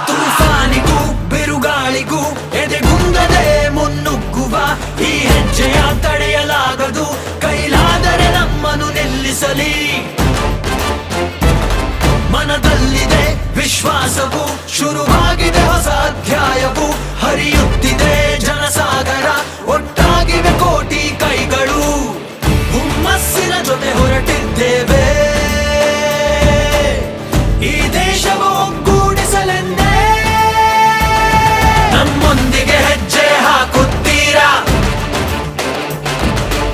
ತೂಫಾನಿಗೂ ಬಿರುಗಾಳಿಗೂ ಎದೆಗುಂದದೆ ಮುನ್ನುಗ್ಗುವ ಈ ಹೆಜ್ಜೆಯ ತಡೆಯಲಾಗದು. ಕೈಲಾದರೆ ನಮ್ಮನ್ನು ನಿಲ್ಲಿಸಲಿ. ಮನದಲ್ಲಿದೆ ವಿಶ್ವಾಸವು, ಶುರುವಾಗಿದೆ ಹೊಸ ಅಧ್ಯಾಯವು. ಹರಿಯುತ್ತಿದೆ ಜನಸಾಗರ, ಒಟ್ಟಾಗಿವೆ ಕೋಟಿ ಕೈಗಳು. ಹುಮ್ಮಸ್ಸಿನ ಜೊತೆ ಹೊರಟಿದ್ದೇವೆ ಈ ದೇಶವ ಒಗ್ಗೂಡಿಸಲೆಂದೇ. ನಮ್ಮೊಂದಿಗೆ ಹೆಜ್ಜೆ ಹಾಕುತ್ತೀರಾ?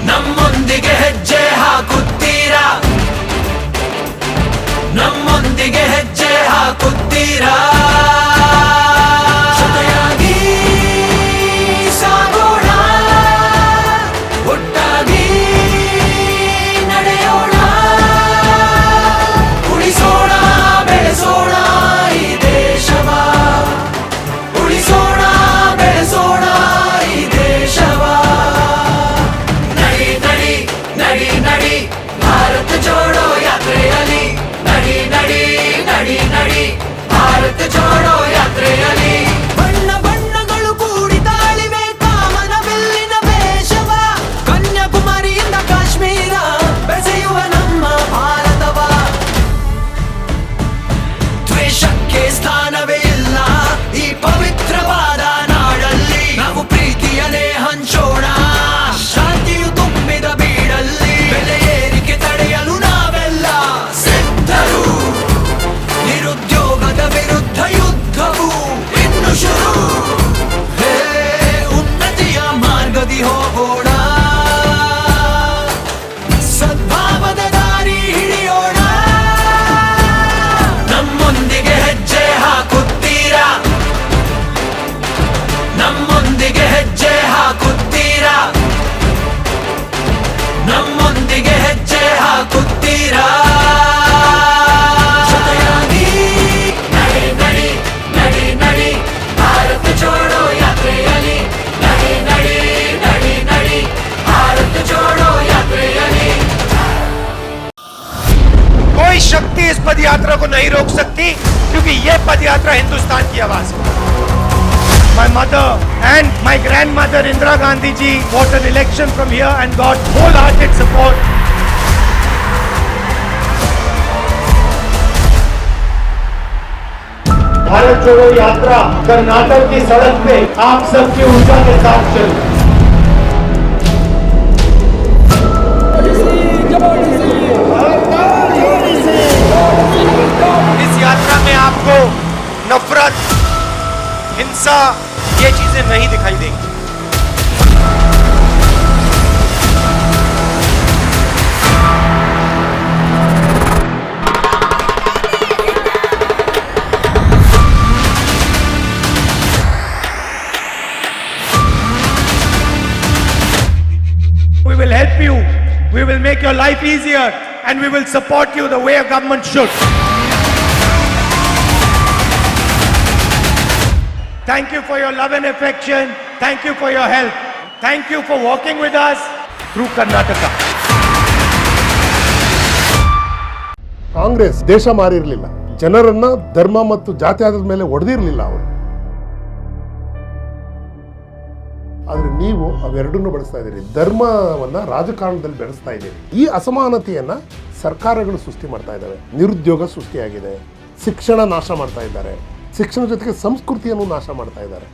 ನಮ್ಮೊಂದಿಗೆ ಹೆಜ್ಜೆ ಹಾಕುತ್ತೀರಾ? ನಮ್ಮೊಂದಿಗೆ ಹೆಜ್ಜೆ ಹಾಕುತ್ತೀರಾ? ಜೊತೆಯಾಗಿ ಸಾಗೋಣ, ಒಟ್ಟಾಗಿ ನಡೆಯೋಣ. ಉಳಿಸೋಣ, ಬೆಳೆಸೋಣ ಈ ದೇಶವ. ಉಳಿಸೋಣ, ಬೆಳೆಸೋಣ ಈ ದೇಶವ. ನಡಿ ನಡಿ ನಡಿ ನಡಿ ಭಾರತ ಜೋಡೋ ಯಾತ್ರೆಯಲ್ಲಿ. ನಡಿ ನಡಿ ನಡಿ ನಡಿ ಭಾರತ ಜೋಡೋ ಯಾತ್ರೆಯಲ್ಲಿ. ಬಣ್ಣ ಬಣ್ಣಗಳು ಕೂಡಿ ತಾಳಿವೆ ಕಾಮನ ಬಿಲ್ಲಿನ ವೇಷವ. ಕನ್ಯಾಕುಮಾರಿಯಿಂದ ಕಾಶ್ಮೀರ ಬೆಸೆಯುವ ನಮ್ಮ ಭಾರತವ. ದ್ವೇಷಕ್ಕೆ ಸ್ಥಾನವೇ ಇಲ್ಲ ಈ ಪವಿತ್ರವಾದ ನಾಡಲ್ಲಿ. ನಾವು ಪ್ರೀತಿಯನ್ನೇ ಹಂಚೋಣ ಶಾಂತಿಯು ತುಂಬಿದ ಬೀಡಲ್ಲಿ. ಬೆಲೆ ಏರಿಕೆ ತಡೆಯಲು ನಾವೆಲ್ಲ ಸಿದ್ಧರು. ನಿರುದ್ಯೋಗದ ವಿರುದ್ಧ ಯುದ್ಧವು ಇನ್ನು ಶುರು. ಹೇ ಉನ್ನತಿಯ ಮಾರ್ಗದಿ ಹೋಗೋಣ, ಸದ್ಭಾವದ ದಾರಿ ಹಿಡಿಯೋಣ. ನಮ್ಮೊಂದಿಗೆ ಹೆಜ್ಜೆ ಹಾಕುತ್ತೀರಾ? ನಮ್ಮೊಂದಿಗೆ ಹೆಜ್ಜೆ ಹಾಕುತ್ತೀರಾ? ನಮ್ಮೊಂದಿಗೆ ಹೆಜ್ಜೆ ಹಾಕುತ್ತೀರಾ? ಜೊತೆಯಾಗಿ ನಡಿ ನಡಿ ನಡಿ ನಡಿ ಭಾರತ ಜೋಡೋ ಯಾತ್ರೆಯಲ್ಲಿ. ನಡಿ ನಡಿ ನಡಿ ನಡಿ ಭಾರತ ಜೋಡೋ ಯಾತ್ರೆಯಲ್ಲಿ. कोई शक्ति इस पदयात्रा को नहीं रोक सकती, क्योंकि ये पदयात्रा हिंदुस्तान की आवाज है. My mother and my grandmother Indira Gandhi ji fought an election from here and got wholehearted support. Bharat जोड़ो यात्रा कर्नाटक की सड़क पे आप सबकी ऊर्जा के साथ चल. इस यात्रा में आपको नफरत, हिंसा, ये चीजें नहीं दिखाई देंगी. We will help you. We will make your life easier, and we will support you the way a government should. Thank you for your love and affection. Thank you for your help. Thank you for walking with us through Karnataka. Congress ದೇಶ ಮಾರಿರಲಿಲ್ಲ, ಜನರನ್ನ ಧರ್ಮ ಮತ್ತು ಜಾತಿ ಆಧಾರದ ಮೇಲೆ ಹೊಡೆದಿರಲಿಲ್ಲ ಅವರು. ಆದ್ರೆ ನೀವು ಅವೆರಡನ್ನು ಬಳಸ್ತಾ ಇದ್ದೀರಿ. ಧರ್ಮವನ್ನ ರಾಜಕಾರಣದಲ್ಲಿ ಬೆಳೆಸ್ತಾ ಇದ್ದೀರಿ. ಈ ಅಸಮಾನತೆಯನ್ನ ಸರ್ಕಾರಗಳು ಸೃಷ್ಟಿ ಮಾಡ್ತಾ ಇದ್ದಾವೆ. ನಿರುದ್ಯೋಗ ಸೃಷ್ಟಿಯಾಗಿದೆ, ಶಿಕ್ಷಣ ನಾಶ ಮಾಡ್ತಾ ಇದ್ದಾರೆ, ಶಿಕ್ಷಣ ಜೊತೆಗೆ ಸಂಸ್ಕೃತಿಯನ್ನು ನಾಶ ಮಾಡ್ತಾ ಇದ್ದಾರೆ.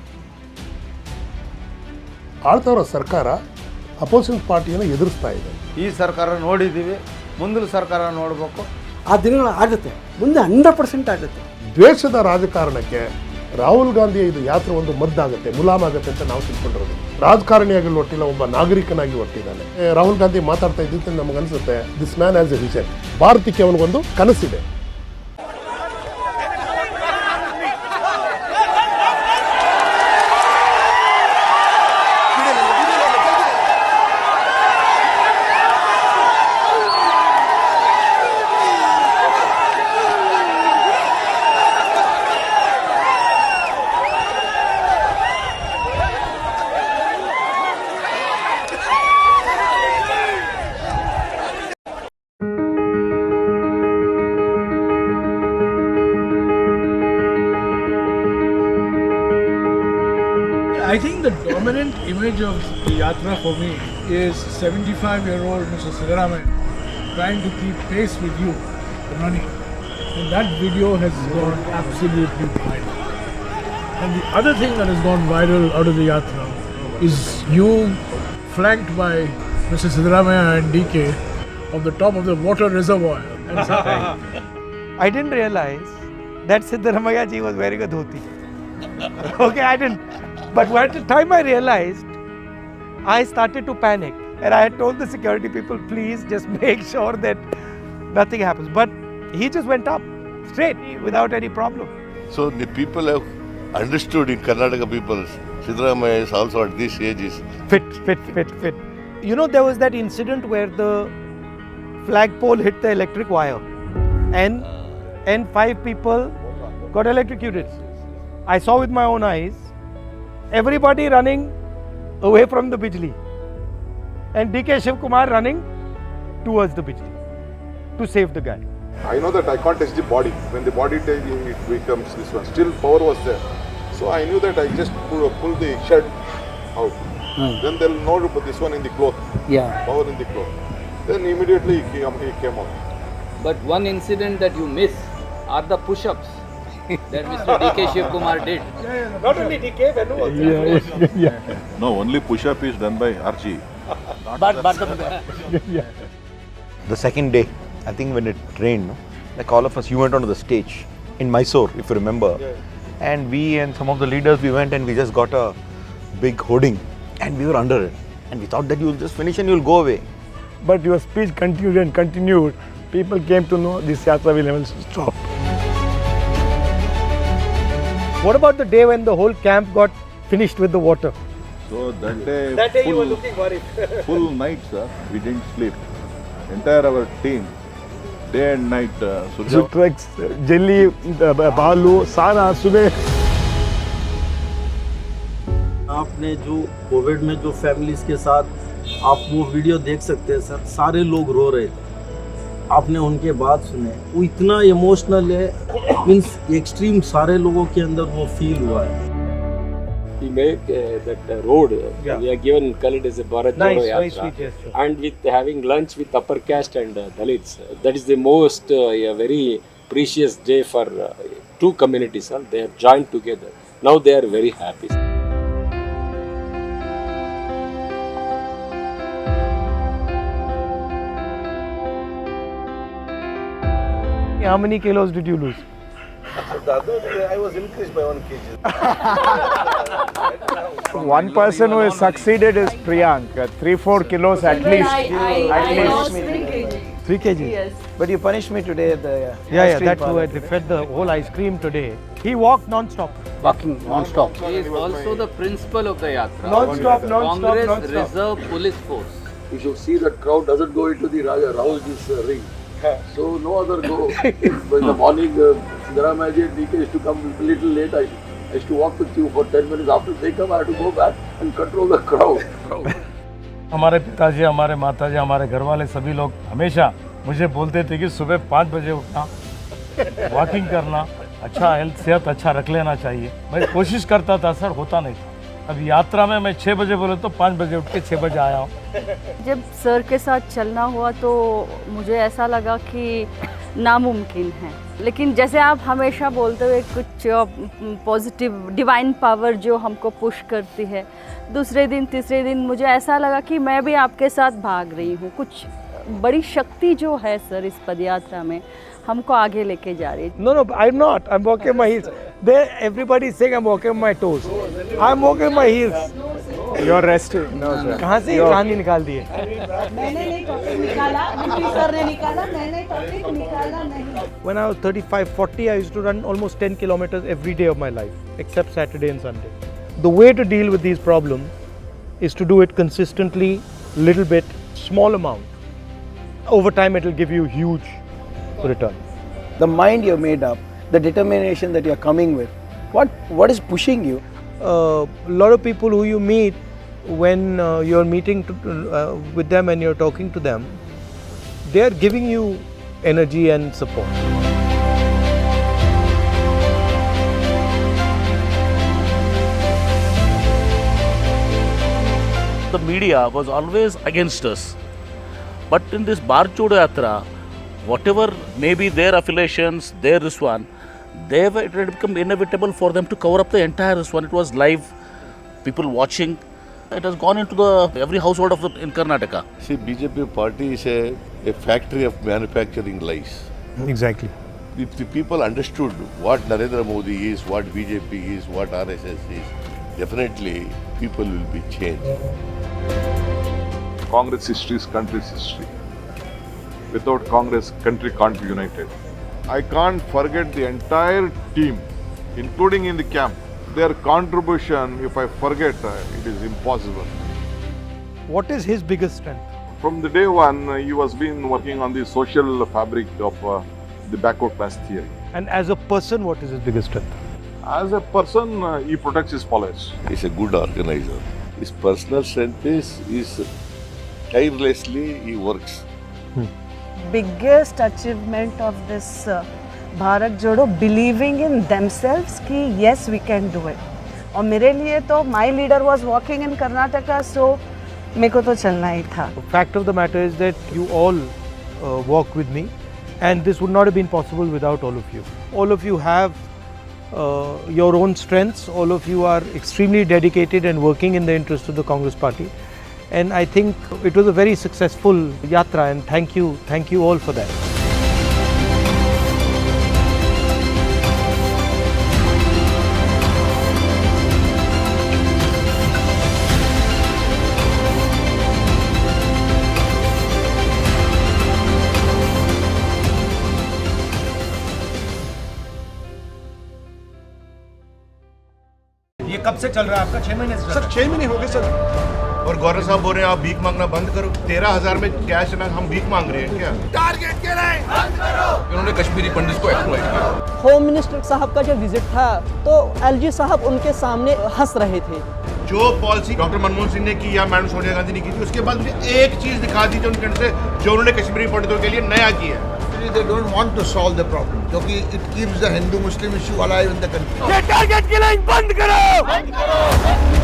ಆಳ್ತಾ ಇರೋ ಸರ್ಕಾರ ಅಪೋಸಿಷನ್ ಪಾರ್ಟಿಯನ್ನು ಎದುರಿಸ್ತಾ ಇದೆ. ಈ ಸರ್ಕಾರ ನೋಡಿದ್ದೀವಿ, ಮುಂದಿನ ಸರ್ಕಾರ ನೋಡಬೇಕು. ಆ ದಿನಗಳು ಆಗುತ್ತೆ, ಮುಂದೆ 100% ಆಗುತ್ತೆ. ದ್ವೇಷದ ರಾಜಕಾರಣಕ್ಕೆ ರಾಹುಲ್ ಗಾಂಧಿಯ ಇದು ಯಾತ್ರೆ ಒಂದು ಮದ್ದಾಗುತ್ತೆ, ಮುಲಾಮಾಗುತ್ತೆ ಅಂತ ನಾವು ತಿಳ್ಕೊಂಡಿರೋದು. ರಾಜಕಾರಣಿಯಾಗಿ ಒಟ್ಟಿಲ್ಲ, ಒಬ್ಬ ನಾಗರಿಕನಾಗಿ ಒಟ್ಟಿದ್ದಾನೆ. ರಾಹುಲ್ ಗಾಂಧಿ ಮಾತಾಡ್ತಾ ಇದ್ದಿದ್ದು ನಮಗನ್ಸುತ್ತೆ this man has a vision. ಭಾರತಕ್ಕೆ ಅವನಿಗೊಂದು ಕನಸಿದೆ. I think the dominant image of the Yatra for me is 75-year-old Mr. Siddharamaiah trying to keep pace with you running. And that video has gone absolutely viral. And the other thing that has gone viral out of the Yatra is you flanked by Mr. Siddharamaiah and DK on the top of the water reservoir. And I didn't realize that Siddharamaiah ji was wearing a dhoti. Okay, I didn't. But by the time I realized, I started to panic. And I had told the security people, please just make sure that nothing happens. But he just went up straight without any problem. So the people have understood in Karnataka people, Siddharamaiah is also at this age is Fit. You know, there was that incident where the flagpole hit the electric wire and 5 people got electrocuted. I saw with my own eyes everybody running away from the Bijli and DK Shiv Kumar running towards the Bijli to save the guy. I know that I can't touch the body. When the body it becomes this one. Still power was there. So I knew that I just pull the shed out. Then they'll know to put this one in the cloth. Yeah. Power in the cloth. Then immediately he came out. But one incident that you miss are the push-ups that Mr. DK Shiv Kumar did. Not only DK, Venu also. No, only push-up is done by Archie. The second day, I think when it rained, no? Like all of us, you went onto the stage in Mysore, if you remember. Yeah. And we and some of the leaders, we went and we just got a big hoarding and we were under it. And we thought that you'll just finish and you'll go away. but your speech continued and continued. People came to know this Yatra will never stop. What about the day when the whole camp got finished with the water? So that day you were looking worried. full night, sir. We didn't sleep. Entire our team, day and night. Zutrex, jelly, balu, सारा सुबह. आपने जो Covid में जो families के साथ आप वो वीडियो देख सकते हैं सर, सारे लोग रो रहे थे. आपने उनके बात सुने, वो इतना इमोशनल है, मीन्स एक्सट्रीम सारे लोगों के अंदर वो फील हुआ है. We make that road, we are given colored as a Bharat Jodo Yatra, and with having lunch with upper caste and Dalits, that is the most a very precious day for two communities. They have joined together. Now they are very happy. How many kilos did you lose? the other day I was increased by 1 kg. One person who has succeeded is Priyank. 3-4 kilos at least. I lost 3 kg. 3 kg? Yes. But you punished me today at the Yeah, that too. I fed the whole ice cream today. He walked non-stop. Walking non-stop. He is also the principal of the Yatra. Non-stop. Congress Reserve Police Force. You should see that crowd doesn't go into the Rahulji's ring. So no other go. In the morning, Siddharamaiah and DK used to come a little late. I used to walk with you for 10 minutes. After they come, I have to go back and control the crowd. हमारे पिताजी, हमारे माताजी, हमारे घर वाले सभी लोग हमेशा मुझे बोलते थे कि सुबह 5 बजे उठना, वॉकिंग करना, अच्छा हेल्थ सेहत अच्छा रख लेना चाहिए. मैं कोशिश करता था सर, होता नहीं था. अब यात्रा में मैं 6 बजे बोले तो 5 बजे उठ के 6 बजे आया हूँ. जब सर के साथ चलना हुआ तो मुझे ऐसा लगा कि नामुमकिन है, लेकिन जैसे आप हमेशा बोलते हुए कुछ पॉजिटिव डिवाइन पावर जो हमको पुश करती है, दूसरे दिन तीसरे दिन मुझे ऐसा लगा कि मैं भी आपके साथ भाग रही हूँ. कुछ बड़ी शक्ति जो है सर इस पदयात्रा में हमको आगे लेके जा रही है. No, I'm not. I'm walking my heels. There, everybody is saying I'm walking my toes. I'm walking my heels. You're resting. No, sir. कहाँ से ये कहानी निकाल दी है? मैंने नहीं टॉपिक निकाला, MP सर ने निकाला, मैंने टॉपिक निकाला नहीं. When I was 35, 40, I used to run almost 10 kilometers every day of my life, except Saturday and Sunday. The way to deal with these problems is to do it consistently, little bit, small amount. Over time, it will give you huge return. The mind you've made up, the determination that you're coming with, what is pushing you? A lot of people who you meet when you're meeting with them and you're talking to them, they're giving you energy and support. the media was always against us. But in this Bharat Jodo Yatra, whatever may be their affiliations, their this one, it had become inevitable for them to cover up the entire this one. It was live, people watching. It has gone into every household in Karnataka. See, BJP party is a factory of manufacturing lies. Exactly. If the people understood what Narendra Modi is, what BJP is, what RSS is, definitely people will be changed. Congress history is country's history. Without Congress, country can't be united. I can't forget the entire team, including in the camp. Their contribution, if I forget, it is impossible. What is his biggest strength? From the day one, he was been working on the social fabric of the backward class theory. And as a person, what is his biggest strength? As a person, he protects his followers. He's a good organizer. His personal strength is tirelessly he works. Biggest achievement of this Bharat Jodo, believing in themselves कि yes we can do it. और मेरे लिए तो my leader was walking in Karnataka, so मेरे को तो चलना ही था. Fact of the matter is that you all walk with me, and this would not have been possible without all of you. All of you have your own strengths. All of you are extremely dedicated and working in the interest of the Congress Party. And I think it was a very successful yatra, and thank you all for that. ये कब से चल रहा है आपका? 6 महीने से? Sir 6 महीने हो गए सर। और गौरव साहब बोल रहे हैं आप भीख मांगना बंद करो। 13,000 में कैश ना हम भीख मांग रहे हैं क्या? टारगेट के लिए बंद करो। इन्होंने कश्मीरी पंडित को एक्सप्लॉइट किया। होम मिनिस्टर साहब का जब विजिट था तो एलजी साहब उनके सामने हंस रहे थे। जो पॉलिसी डॉक्टर मनमोहन सिंह ने की या मैडम सोनिया गांधी ने की थी, उसके बाद मुझे एक चीज दिखा दी जो उन्होंने कश्मीरी पंडितों के लिए नया किया है। They don't want to solve the problem क्योंकि it keeps the Hindu-Muslim issue alive in the country. ये टारगेट की लाइन बंद करो। बंद करो।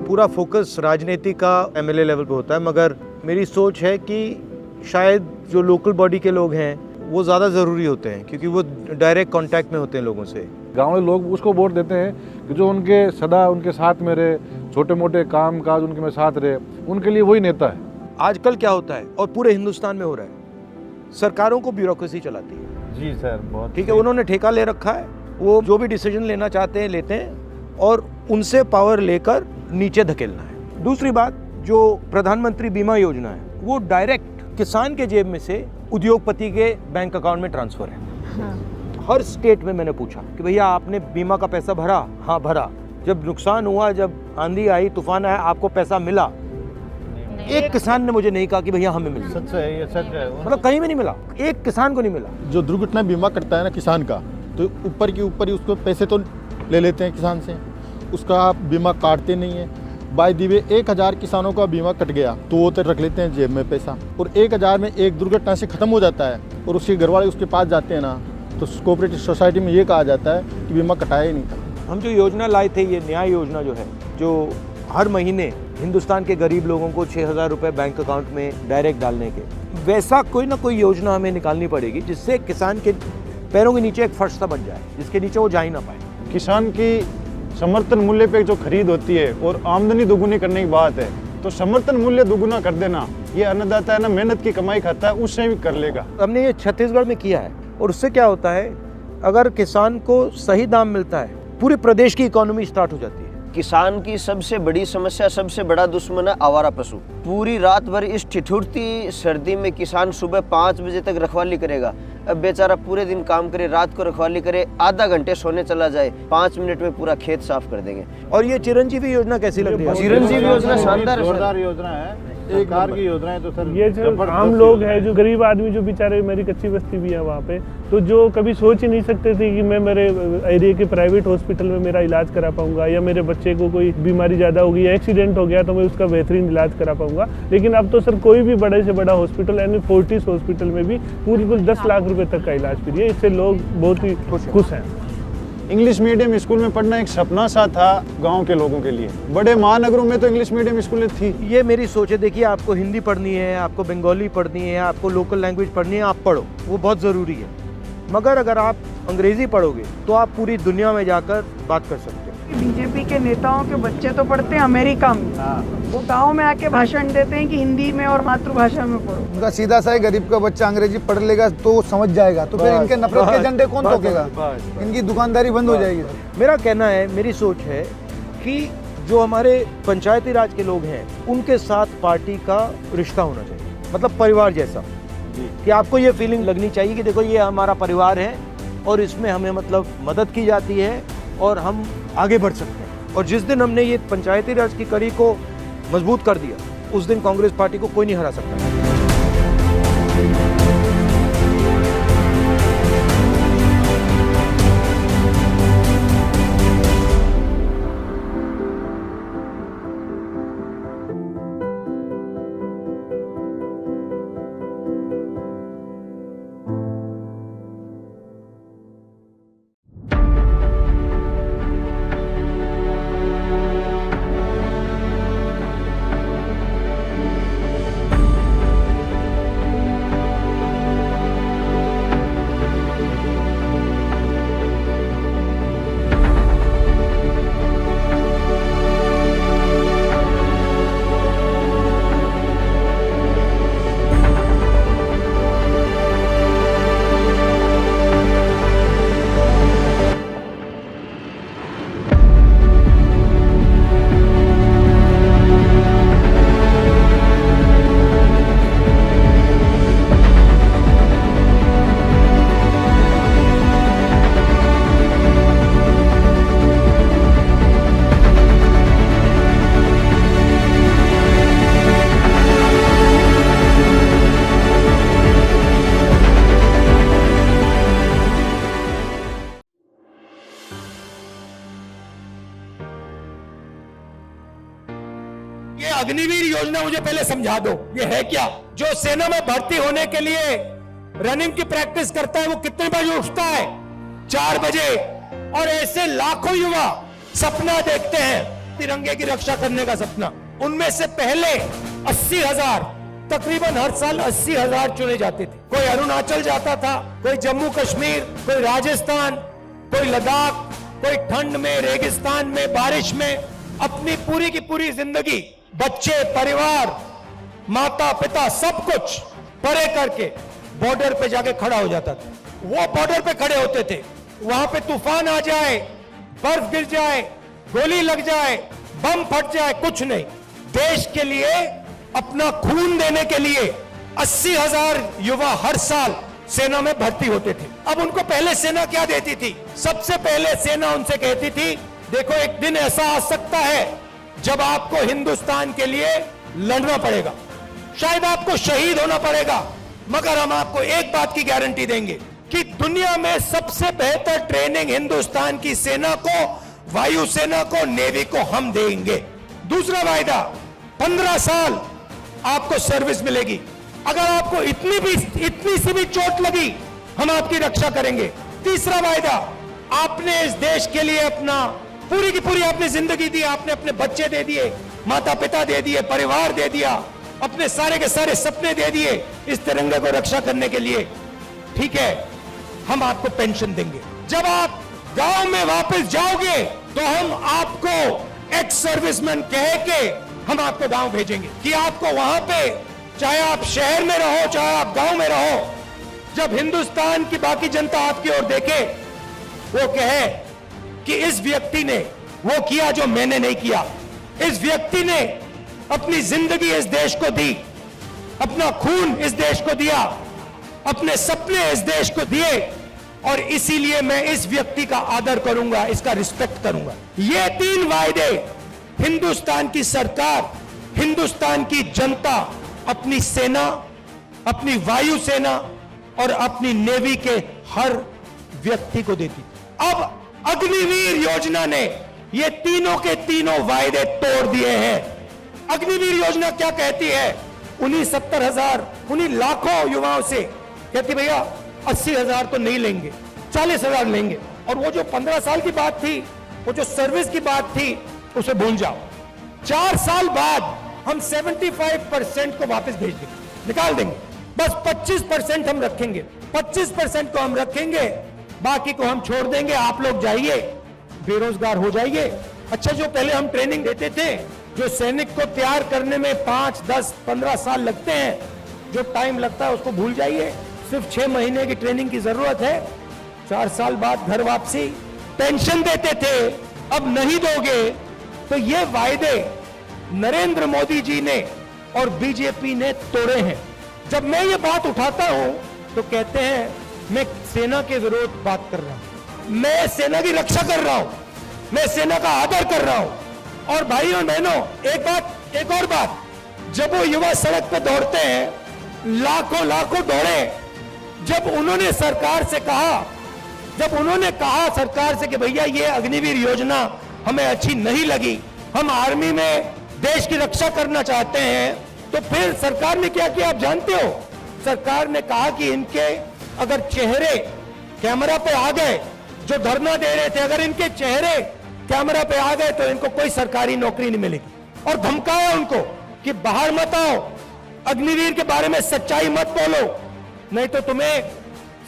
पूरा फोकस राजनीति का एमएलए लेवल पे होता है, मगर मेरी सोच है कि शायद जो लोकल बॉडी के लोग हैं वो ज़्यादा ज़रूरी होते हैं क्योंकि वो डायरेक्ट कांटेक्ट में होते हैं लोगों से। गाँव में लोग उसको वोट देते हैं कि जो उनके सदा उनके साथ में रहे, छोटे मोटे काम काज उनके में साथ रहे, उनके लिए वही नेता है। आजकल क्या होता है और पूरे हिंदुस्तान में हो रहा है, सरकारों को ब्यूरोक्रेसी चलाती है। जी सर, बहुत ठीक है, उन्होंने ठेका ले रखा है, वो जो भी डिसीजन लेना चाहते हैं लेते हैं और उनसे पावर लेकर नीचे धकेलना है। दूसरी बात, जो प्रधानमंत्री बीमा योजना है वो डायरेक्ट किसान के जेब में से उद्योगपति के बैंक अकाउंट में ट्रांसफर है। हर स्टेट में मैंने पूछा कि भैया आपने बीमा का पैसा भरा? हाँ भरा। जब नुकसान हुआ, जब आंधी आई, तूफान आया, आपको पैसा मिला? एक किसान ने मुझे नहीं कहा कि भैया हमें मिला। सच है, ये सच है। मतलब कहीं में नहीं मिला, एक किसान को नहीं मिला। जो दुर्घटना बीमा करता है ना किसान का, तो ऊपर की ऊपर ही उसको पैसे तो ले लेते हैं किसान से, उसका आप बीमा काटते नहीं है। बाय दी वे 1000 किसानों का बीमा कट गया तो वो तो रख लेते हैं जेब में पैसा, और 1000 में एक दुर्घटना से ख़त्म हो जाता है और उसके घरवाले उसके पास जाते हैं ना, तो कोऑपरेटिव सोसाइटी में ये कहा जाता है कि बीमा कटाया ही नहीं था। हम जो योजना लाए थे, ये न्याय योजना जो है, जो हर महीने हिंदुस्तान के गरीब लोगों को 6000 रुपये बैंक अकाउंट में डायरेक्ट डालने के, वैसा कोई ना कोई योजना हमें निकालनी पड़ेगी जिससे किसान के पैरों के नीचे एक फर्श सा बन जाए, जिसके नीचे वो जा ही ना पाए। किसान की समर्थन मूल्य पे जो खरीद होती है और आमदनी दोगुनी करने की बात है, तो समर्थन मूल्य दोगुना कर देना, ये अन्नदाता है ना, मेहनत की कमाई खाता है, उससे भी कर लेगा। हमने ये छत्तीसगढ़ में किया है और उससे क्या होता है, अगर किसान को सही दाम मिलता है, पूरे प्रदेश की इकोनॉमी स्टार्ट हो जाती है। किसान की सबसे बड़ी समस्या, सबसे बड़ा दुश्मन है आवारा पशु। पूरी रात भर इस ठिठुरती सर्दी में किसान सुबह 5 बजे तक रखवाली करेगा। अब बेचारा पूरे दिन काम करे, रात को रखवाली करे, आधा घंटे सोने चला जाए, 5 मिनट में पूरा खेत साफ कर देंगे। और ये चिरंजीवी योजना कैसी लग रही है? चिरंजीवी योजना शानदार जोरदार योजना है। सरकार की योजनाएं तो सर ये जो आम लोग हैं, जो गरीब आदमी, जो बेचारे, मेरी कच्ची बस्ती भी है वहाँ पे, तो जो कभी सोच ही नहीं सकते थे कि मैं मेरे एरिया के प्राइवेट हॉस्पिटल में मेरा इलाज करा पाऊंगा, या मेरे बच्चे को कोई बीमारी ज़्यादा हो गई, एक्सीडेंट हो गया तो मैं उसका बेहतरीन इलाज करा पाऊंगा। लेकिन अब तो सर कोई भी बड़े से बड़ा हॉस्पिटल, यानी फोर्टिस हॉस्पिटल में भी पूरी 10 लाख रुपए तक का इलाज फ्री है। इससे लोग बहुत ही खुश हैं। इंग्लिश मीडियम स्कूल में पढ़ना एक सपना सा था गांव के लोगों के लिए। बड़े महानगरों में तो इंग्लिश मीडियम स्कूलें थी। ये मेरी सोच है। देखिए, आपको हिंदी पढ़नी है, आपको बंगाली पढ़नी है, आपको लोकल लैंग्वेज पढ़नी है, आप पढ़ो, वो बहुत ज़रूरी है। मगर अगर आप अंग्रेज़ी पढ़ोगे तो आप पूरी दुनिया में जाकर बात कर सकते हो। बीजेपी के नेताओं के बच्चे तो पढ़ते हैं अमेरिका में, वो गांव में आके भाषण देते हैं कि हिंदी में और मातृभाषा में पढ़ो। उनका सीधा सा है, गरीब का बच्चा अंग्रेजी पढ़ लेगा तो समझ जाएगा, तो फिर इनके नफरत के झंडे कौन ठोकेगा? इनकी दुकानदारी बंद हो जाएगी। मेरा कहना है, मेरी सोच है कि जो हमारे पंचायती राज के लोग हैं उनके साथ पार्टी का रिश्ता होना चाहिए, मतलब परिवार जैसा, कि आपको ये फीलिंग लगनी चाहिए कि देखो ये हमारा परिवार है और इसमें हमें मतलब मदद की जाती है और हम आगे बढ़ सकते हैं। और जिस दिन हमने ये पंचायती राज की कड़ी को मजबूत कर दिया, उस दिन कांग्रेस पार्टी को कोई नहीं हरा सकता। ये अग्निवीर योजना मुझे पहले समझा दो, ये है क्या? जो सेना में भर्ती होने के लिए रनिंग की प्रैक्टिस करता है वो कितने बजे उठता है? 4 बजे। और ऐसे लाखों युवा सपना देखते हैं तिरंगे की रक्षा करने का सपना। उनमें से पहले 80,000, तकरीबन हर साल 80,000 चुने जाते थे। कोई अरुणाचल जाता था, कोई जम्मू कश्मीर, कोई राजस्थान, कोई लद्दाख, कोई ठंड में, रेगिस्तान में, बारिश में अपनी पूरी की पूरी जिंदगी बच्चे, परिवार, माता पिता सब कुछ परे करके बॉर्डर पे जाके खड़ा हो जाता था। वो बॉर्डर पे खड़े होते थे, वहां पे तूफान आ जाए, बर्फ गिर जाए, गोली लग जाए, बम फट जाए, कुछ नहीं, देश के लिए अपना खून देने के लिए 80,000 युवा हर साल सेना में भर्ती होते थे। अब उनको पहले सेना क्या देती थी? सबसे पहले सेना उनसे कहती थी, देखो एक दिन ऐसा आ सकता है जब आपको हिंदुस्तान के लिए लड़ना पड़ेगा, शायद आपको शहीद होना पड़ेगा, मगर हम आपको एक बात की गारंटी देंगे कि दुनिया में सबसे बेहतर ट्रेनिंग हिंदुस्तान की सेना को, वायुसेना को, नेवी को हम देंगे। दूसरा वायदा, 15 साल आपको सर्विस मिलेगी। अगर आपको इतनी सी भी चोट लगी, हम आपकी रक्षा करेंगे। तीसरा वायदा, आपने इस देश के लिए अपना पूरी की पूरी आपने जिंदगी दी, आपने अपने बच्चे दे दिए, माता पिता दे दिए, परिवार दे दिया, अपने सारे के सारे सपने दे दिए इस तिरंगे को रक्षा करने के लिए। ठीक है, हम आपको पेंशन देंगे। जब आप गांव में वापस जाओगे तो हम आपको एक्स सर्विसमैन कह के हम आपको गांव भेजेंगे कि आपको वहां पे, चाहे आप शहर में रहो, चाहे आप गांव में रहो, जब हिंदुस्तान की बाकी जनता आपकी ओर देखे, वो कहे कि इस व्यक्ति ने वो किया जो मैंने नहीं किया, इस व्यक्ति ने अपनी जिंदगी इस देश को दी, अपना खून इस देश को दिया, अपने सपने इस देश को दिए, और इसीलिए मैं इस व्यक्ति का आदर करूंगा, इसका रिस्पेक्ट करूंगा। ये 3 वायदे हिंदुस्तान की सरकार हिंदुस्तान की जनता अपनी सेना, अपनी वायुसेना और अपनी नेवी के हर व्यक्ति को देती। अब अग्निवीर योजना ने ये तीनों के तीनों वायदे तोड़ दिए हैं। अग्निवीर योजना क्या कहती है? उन्हीं 70,000, उन्हीं लाखों युवाओं से कहती भैया 80,000 तो नहीं लेंगे, 40,000 लेंगे। और वो जो 15 साल की बात थी, वो जो सर्विस की बात थी, उसे भूल जाओ। 4 साल बाद हम 75% को वापस भेज देंगे, निकाल देंगे। बस 25% हम रखेंगे, 25% को हम रखेंगे, बाकी को हम छोड़ देंगे। आप लोग जाइए, बेरोजगार हो जाइए। अच्छा, जो पहले हम ट्रेनिंग देते थे, जो सैनिक को तैयार करने में 5, 10, 15 साल लगते हैं, जो टाइम लगता है उसको भूल जाइए। सिर्फ 6 महीने की ट्रेनिंग की जरूरत है। 4 साल बाद घर वापसी। पेंशन देते थे, अब नहीं दोगे। तो ये वायदे नरेंद्र मोदी जी ने और बीजेपी ने तोड़े हैं। जब मैं ये बात उठाता हूं तो कहते हैं मैं सेना के विरोध बात कर रहा हूं। मैं सेना की रक्षा कर रहा हूं, मैं सेना का आदर कर रहा हूं। और भाइयों और बहनों, एक और बात, जब वो युवा सड़क पे दौड़ते हैं, लाखों लाखों दौड़े, जब उन्होंने सरकार से कहा सरकार से कि भैया ये अग्निवीर योजना हमें अच्छी नहीं लगी, हम आर्मी में देश की रक्षा करना चाहते हैं, तो फिर सरकार ने क्या किया आप जानते हो? सरकार ने कहा कि इनके अगर चेहरे कैमरा पे आ गए, जो धरना दे रहे थे, अगर इनके चेहरे कैमरा पे आ गए तो इनको कोई सरकारी नौकरी नहीं मिलेगी। और धमकाया उनको कि बाहर मत आओ, अग्निवीर के बारे में सच्चाई मत बोलो, नहीं तो तुम्हें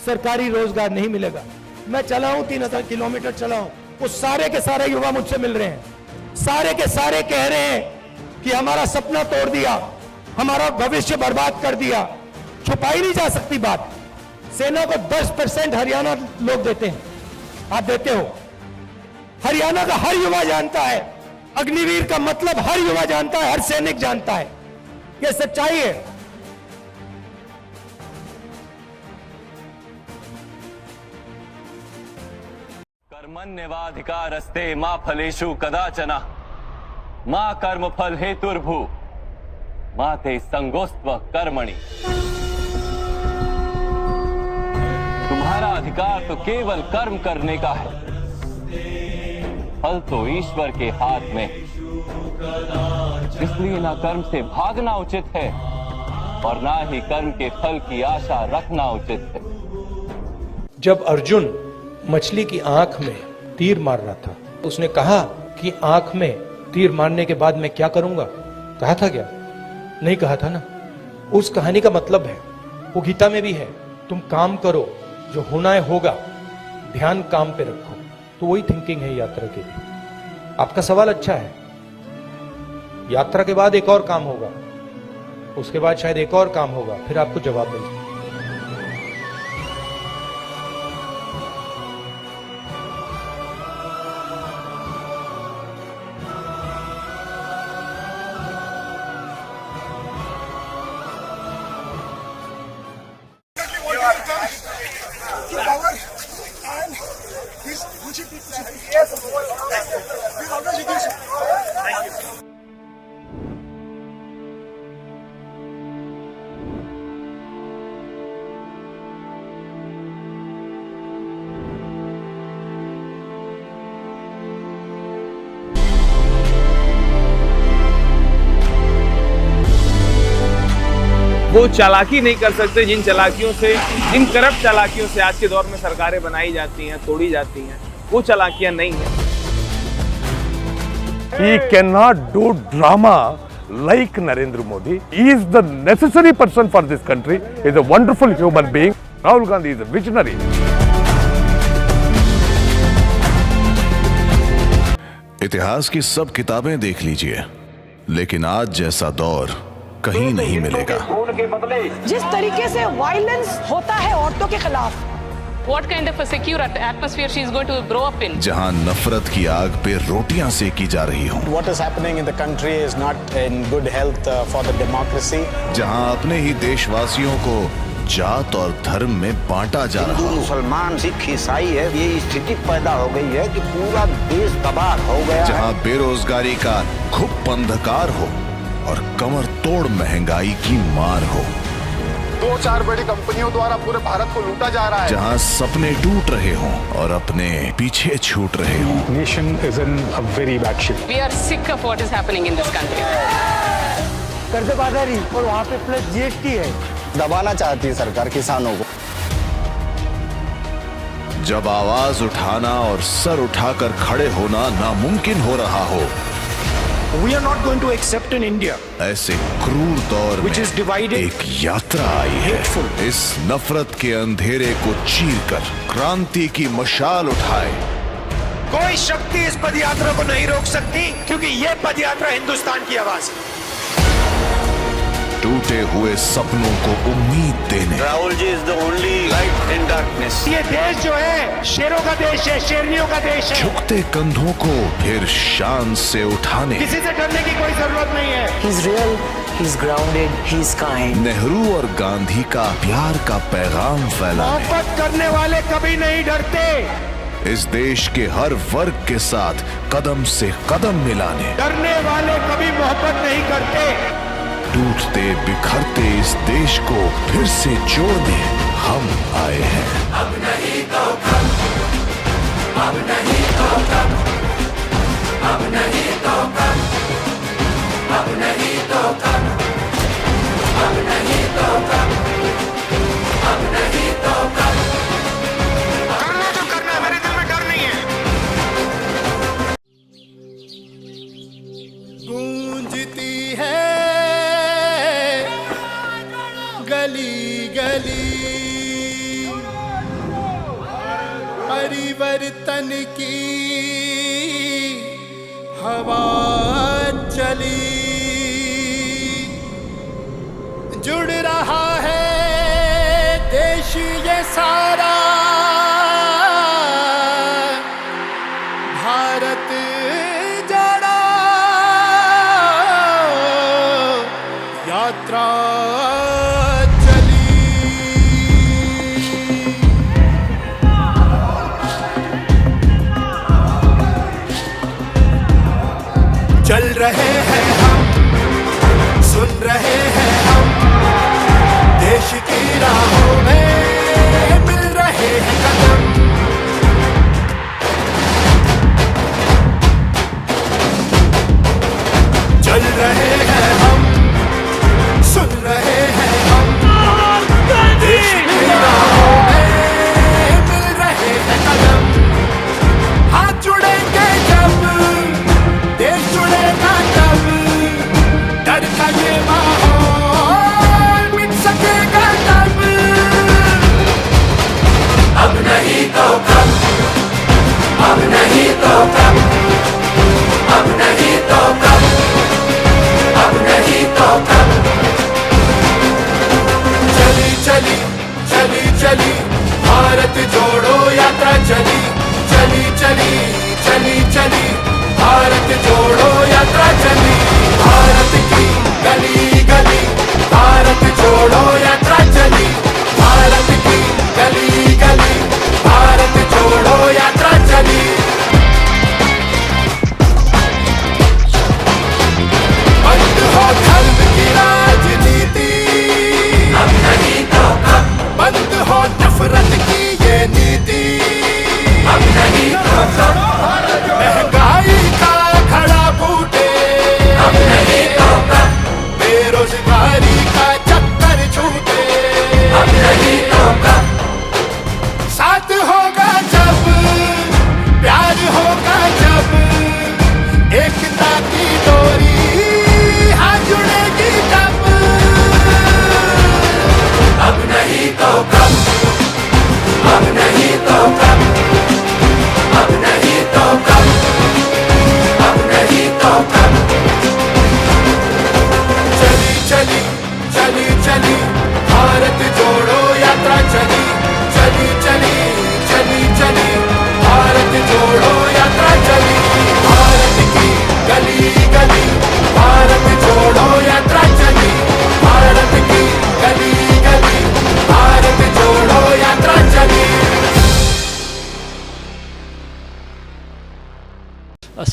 सरकारी रोजगार नहीं मिलेगा। मैं चला हूं, 3000 किलोमीटर चला हूं, वो सारे के सारे युवा मुझसे मिल रहे हैं, सारे के सारे कह रहे हैं कि हमारा सपना तोड़ दिया, हमारा भविष्य बर्बाद कर दिया। छुपाई नहीं जा सकती बात। सेना को 10% हरियाणा लोग देते हैं, आप देते हो। हरियाणा का हर युवा जानता है, अग्निवीर का मतलब हर युवा जानता है, हर सैनिक जानता है, यह सच्चाई है। कर्मण्येवाधिकारस्ते मा फलेषु कदाचन मा कर्मफल हेतुर्भू मा ते संगोस्त्व कर्मणि। तुम्हारा अधिकार तो केवल कर्म करने का है, फल तो ईश्वर के हाथ में। इसलिए ना कर्म से भागना उचित है और ना ही कर्म के फल की आशा रखना उचित है। जब अर्जुन मछली की आंख में तीर मार रहा था, उसने कहा कि आंख में तीर मारने के बाद मैं क्या करूंगा? कहा था क्या? नहीं कहा था ना। उस कहानी का मतलब है, वो गीता में भी है, तुम काम करो, जो होना है होगा, ध्यान काम पे रखो। तो वही थिंकिंग है यात्रा के लिए। आपका सवाल अच्छा है। यात्रा के बाद एक और काम होगा, उसके बाद शायद एक और काम होगा, फिर आपको जवाब मिल जाएगा। वो चालाकी नहीं कर सकते जिन चालाकियों से, जिन करप्ट चालाकियों से आज के दौर में सरकारें बनाई जाती हैं, तोड़ी जाती हैं, वो चालाकियां नहीं है। He cannot do drama like Narendra Modi. He is the necessary person for this country. He is a wonderful human being. Rahul Gandhi is a visionary. इतिहास की सब किताबें देख लीजिए, लेकिन आज जैसा दौर कहीं नहीं मिलेगा। जिस तरीके से वायलेंस होता है औरतों के खिलाफ, What kind of a secure atmosphere she is going to grow up in? जहां नफरत की आग पे रोटियां सेकी जा रही हों, What is happening in the country is not in good health for the democracy. जहां अपने ही देशवासियों को जात और धर्म में बांटा जा रहा हिंदू, मुसलमान, सिख, ईसाई है, ये स्थिति पैदा हो गई है कि पूरा देश तबाह हो गया। जहां बेरोजगारी का घुप अंधकार हो और कमर तोड़ महंगाई की मार हो, 2-4 बड़ी कंपनियों द्वारा पूरे भारत को लूटा जा रहा है, जहां सपने टूट रहे हों और अपने पीछे छूट रहे हों। Nation is in a very bad shape. We are sick of what is happening in this country. कर्जबाजारी और वहाँ पे प्लस GST है। दबाना चाहती है सरकार किसानों को। जब आवाज उठाना और सर उठाकर खड़े होना नामुमकिन हो रहा हो, We are not going to accept in India ऐसे क्रूर दौर which is divided, एक यात्रा आई है। इस नफरत के अंधेरे को चीरकर क्रांति की मशाल उठाए। कोई शक्ति इस पदयात्रा को नहीं रोक सकती, क्योंकि ये पदयात्रा हिंदुस्तान की आवाज है। टूटे हुए सपनों को उम्मीद देने, Rahul ji is the only light in darkness. ये देश जो है शेरों का देश है, शेरनियों का देश है। झुकते कंधों को फिर शान से उठाने, किसी से डरने की कोई जरूरत नहीं है। He's real, he's grounded, he's kind. Nehru और गांधी का प्यार का पैगाम फैलाने, मोहब्बत करने वाले कभी नहीं डरते। इस देश के हर वर्ग के साथ कदम से कदम मिलाने, डरने वाले कभी मोहब्बत नहीं करते। टूटते बिखरते इस देश को फिर से जोड़ने हम आए हैं। अब नहीं तो कब, अब नहीं तो कब, अब नहीं तो कब, अब नहीं तो कब, अब नहीं तो कब, अब नहीं तो कब। करना जो करना है, मेरे दिल में डर नहीं है। गूंजती है गली गली परिवर्तन की हवा चली, जुड़ रहा है देश ये सारा, भारत जड़ा यात्रा चल रहे हैं हम, सुन रहे हैं हम, देश की राहों में मिल रहे हैं कदम। चल रहे हैं हम, सुन रहे हैं हम, देश की राहों में मिल रहे हैं कदम। हाथ जुड़ेंगे जब, देश जुड़ेगा तब, डर का ये माहौल मिट सकेगा तब। अब नहीं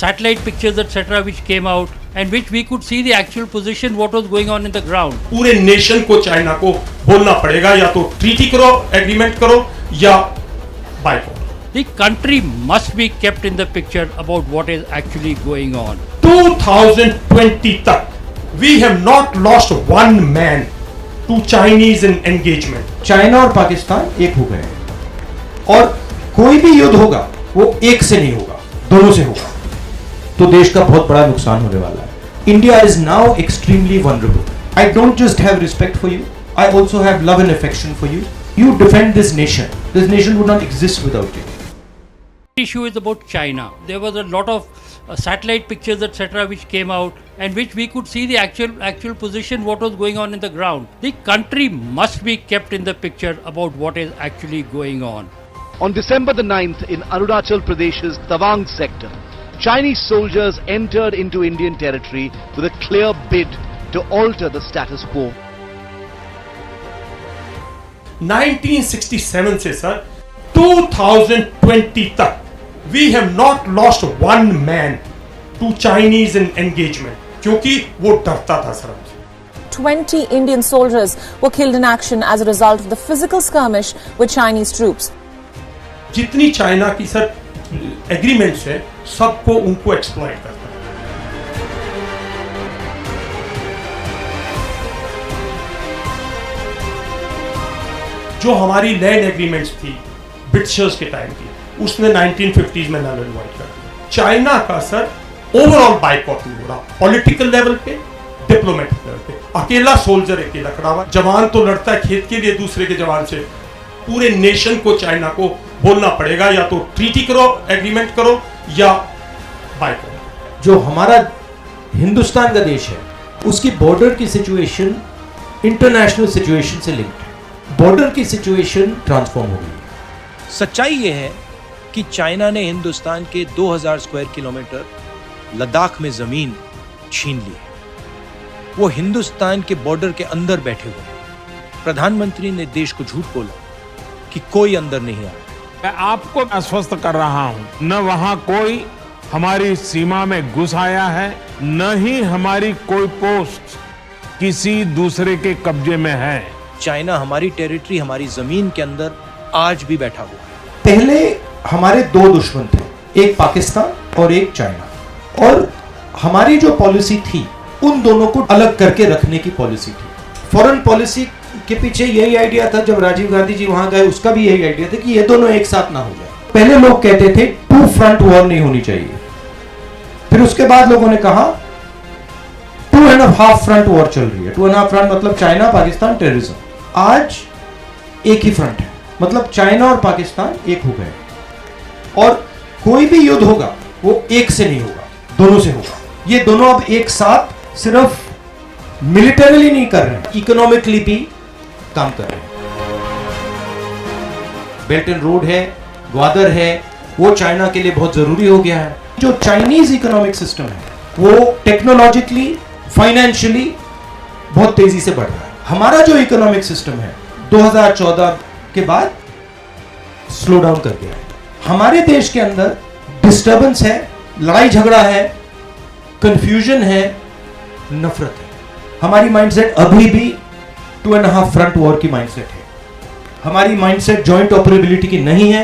satellite pictures, etc., which came out, and which we could see the actual position, what was going on in the ground. पूरे नेशन को चाइना को बोलना पड़ेगा, या तो ट्रीटी करो, एग्रीमेंट करो, या boycott. The country must be kept in the picture about what is actually going on. 2020 तक we have not lost one man to Chinese engagement. China और पाकिस्तान एक हो गए और कोई भी युद्ध होगा वो एक से नहीं होगा, दोनों से होगा. तो देश का बहुत बड़ा नुकसान होने वाला है. India is now extremely vulnerable. I don't just have respect for you, I also have love and affection for you. You defend this nation. This nation would not exist without you. Issue is about China. There was a lot of satellite pictures, etc., which came out, and which we could see the actual position, what was going on in the ground. The country must be kept in the picture about what is actually going on. On December the 9th, in Arunachal Pradesh's Tawang sector, Chinese soldiers entered into Indian territory with a clear bid to alter the status quo. 1967 से sir 2020 तक we have not lost one man to Chinese engagement, क्योंकि वो डरता था sir हमसे. 20 Indian soldiers were killed in action as a result of the physical skirmish with Chinese troops. जितनी China की sir agreements है, सबको उनको एक्सप्लॉइट करता है. जो हमारी लैंड एग्रीमेंट्स थी ब्रिटिशर्स के टाइम की, उसने 1950s में नल एंड वॉइड कर दिया. चाइना का सर ओवरऑल बाइकआउट नहीं हो रहा, पॉलिटिकल लेवल पे, डिप्लोमेटिक लेवल पे. अकेला सोल्जर अकेला खड़ा हुआ. जवान तो लड़ता है खेत के लिए दूसरे के जवान से. पूरे नेशन को चाइना को बोलना पड़ेगा, या तो ट्रीटी करो, एग्रीमेंट करो, या बाइकआउट. जो हमारा हिंदुस्तान का देश है उसकी बॉर्डर की सिचुएशन इंटरनेशनल सिचुएशन से लिंक्ड है. बॉर्डर की सिचुएशन ट्रांसफॉर्म हो गई. सच्चाई ये है कि चाइना ने हिंदुस्तान के 2000 स्क्वायर किलोमीटर लद्दाख में जमीन छीन ली है. वो हिंदुस्तान के बॉर्डर के अंदर बैठे हुए हैं. प्रधानमंत्री ने देश को झूठ बोला कि कोई अंदर नहीं आया. मैं आपको आश्वस्त कर रहा हूं, न वहां कोई हमारी सीमा में घुस आया है, न ही हमारी कोई पोस्ट किसी दूसरे के कब्जे में है. चाइना हमारी टेरिटरी, हमारी जमीन के अंदर आज भी बैठा हुआ है. पहले हमारे दो दुश्मन थे, एक पाकिस्तान और एक चाइना, और हमारी जो पॉलिसी थी उन दोनों को अलग करके रखने की पॉलिसी थी. फॉरेन पॉलिसी के पीछे यही आइडिया था. जब राजीव गांधी जी वहां गए उसका भी यही आइडिया था कि ये दोनों एक साथ ना हो जाए. पहले लोग कहते थे 2 फ्रंट वॉर नहीं होनी चाहिए, फिर उसके बाद लोगों ने कहा 2.5 फ्रंट वॉर चल रही है. 2.5 फ्रंट मतलब चाइना, पाकिस्तान, टेररिज्म. आज एक ही फ्रंट है, मतलब चाइना और पाकिस्तान एक हो गए, और कोई भी युद्ध होगा वो एक से नहीं होगा, दोनों से होगा. ये दोनों अब एक साथ सिर्फ मिलिटरीली नहीं कर रहे हैं, इकोनॉमिकली भी काम कर रहे हैं. बेल्ट एंड रोड है, ग्वादर है, वो चाइना के लिए बहुत जरूरी हो गया है. जो चाइनीज इकोनॉमिक सिस्टम है वो टेक्नोलॉजिकली, फाइनेंशियली बहुत तेजी से बढ़ रहा है. हमारा जो इकोनॉमिक सिस्टम है 2014 के बाद स्लो डाउन कर गया है. हमारे देश के अंदर डिस्टर्बेंस है, लड़ाई झगड़ा है, कंफ्यूजन है, नफरत है. हमारी माइंडसेट अभी भी 2.5 फ्रंट वॉर की माइंडसेट है. हमारी माइंडसेट जॉइंट ऑपरेबिलिटी की नहीं है.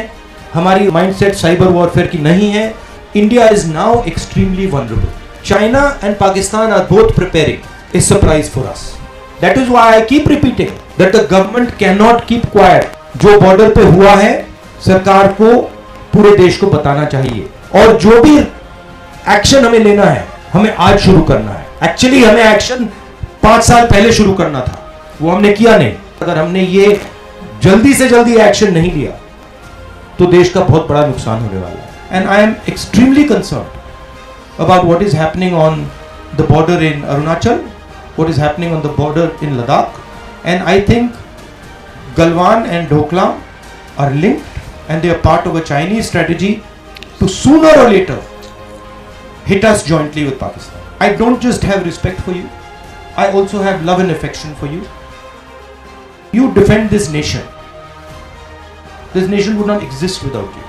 हमारी माइंडसेट साइबर वॉरफेयर की नहीं है. India is now extremely vulnerable. China and Pakistan are both preparing a surprise for us. That is why I keep repeating that the government cannot keep quiet. जो border पे हुआ है सरकार को पूरे देश को बताना चाहिए, और जो भी एक्शन हमें लेना है हमें आज शुरू करना है. एक्चुअली हमें एक्शन 5 साल पहले शुरू करना था, वो हमने किया नहीं. अगर हमने ये जल्दी से जल्दी एक्शन नहीं लिया तो देश का बहुत बड़ा नुकसान होने वाला है. And I am extremely concerned about what is happening on the border in Arunachal, what is happening on the border in Ladakh, and I think Galwan and Doklam are linked, and they are part of a Chinese strategy to sooner or later hit us jointly with Pakistan. I don't just have respect for you, I also have love and affection for you. You defend this nation. This nation would not exist without you.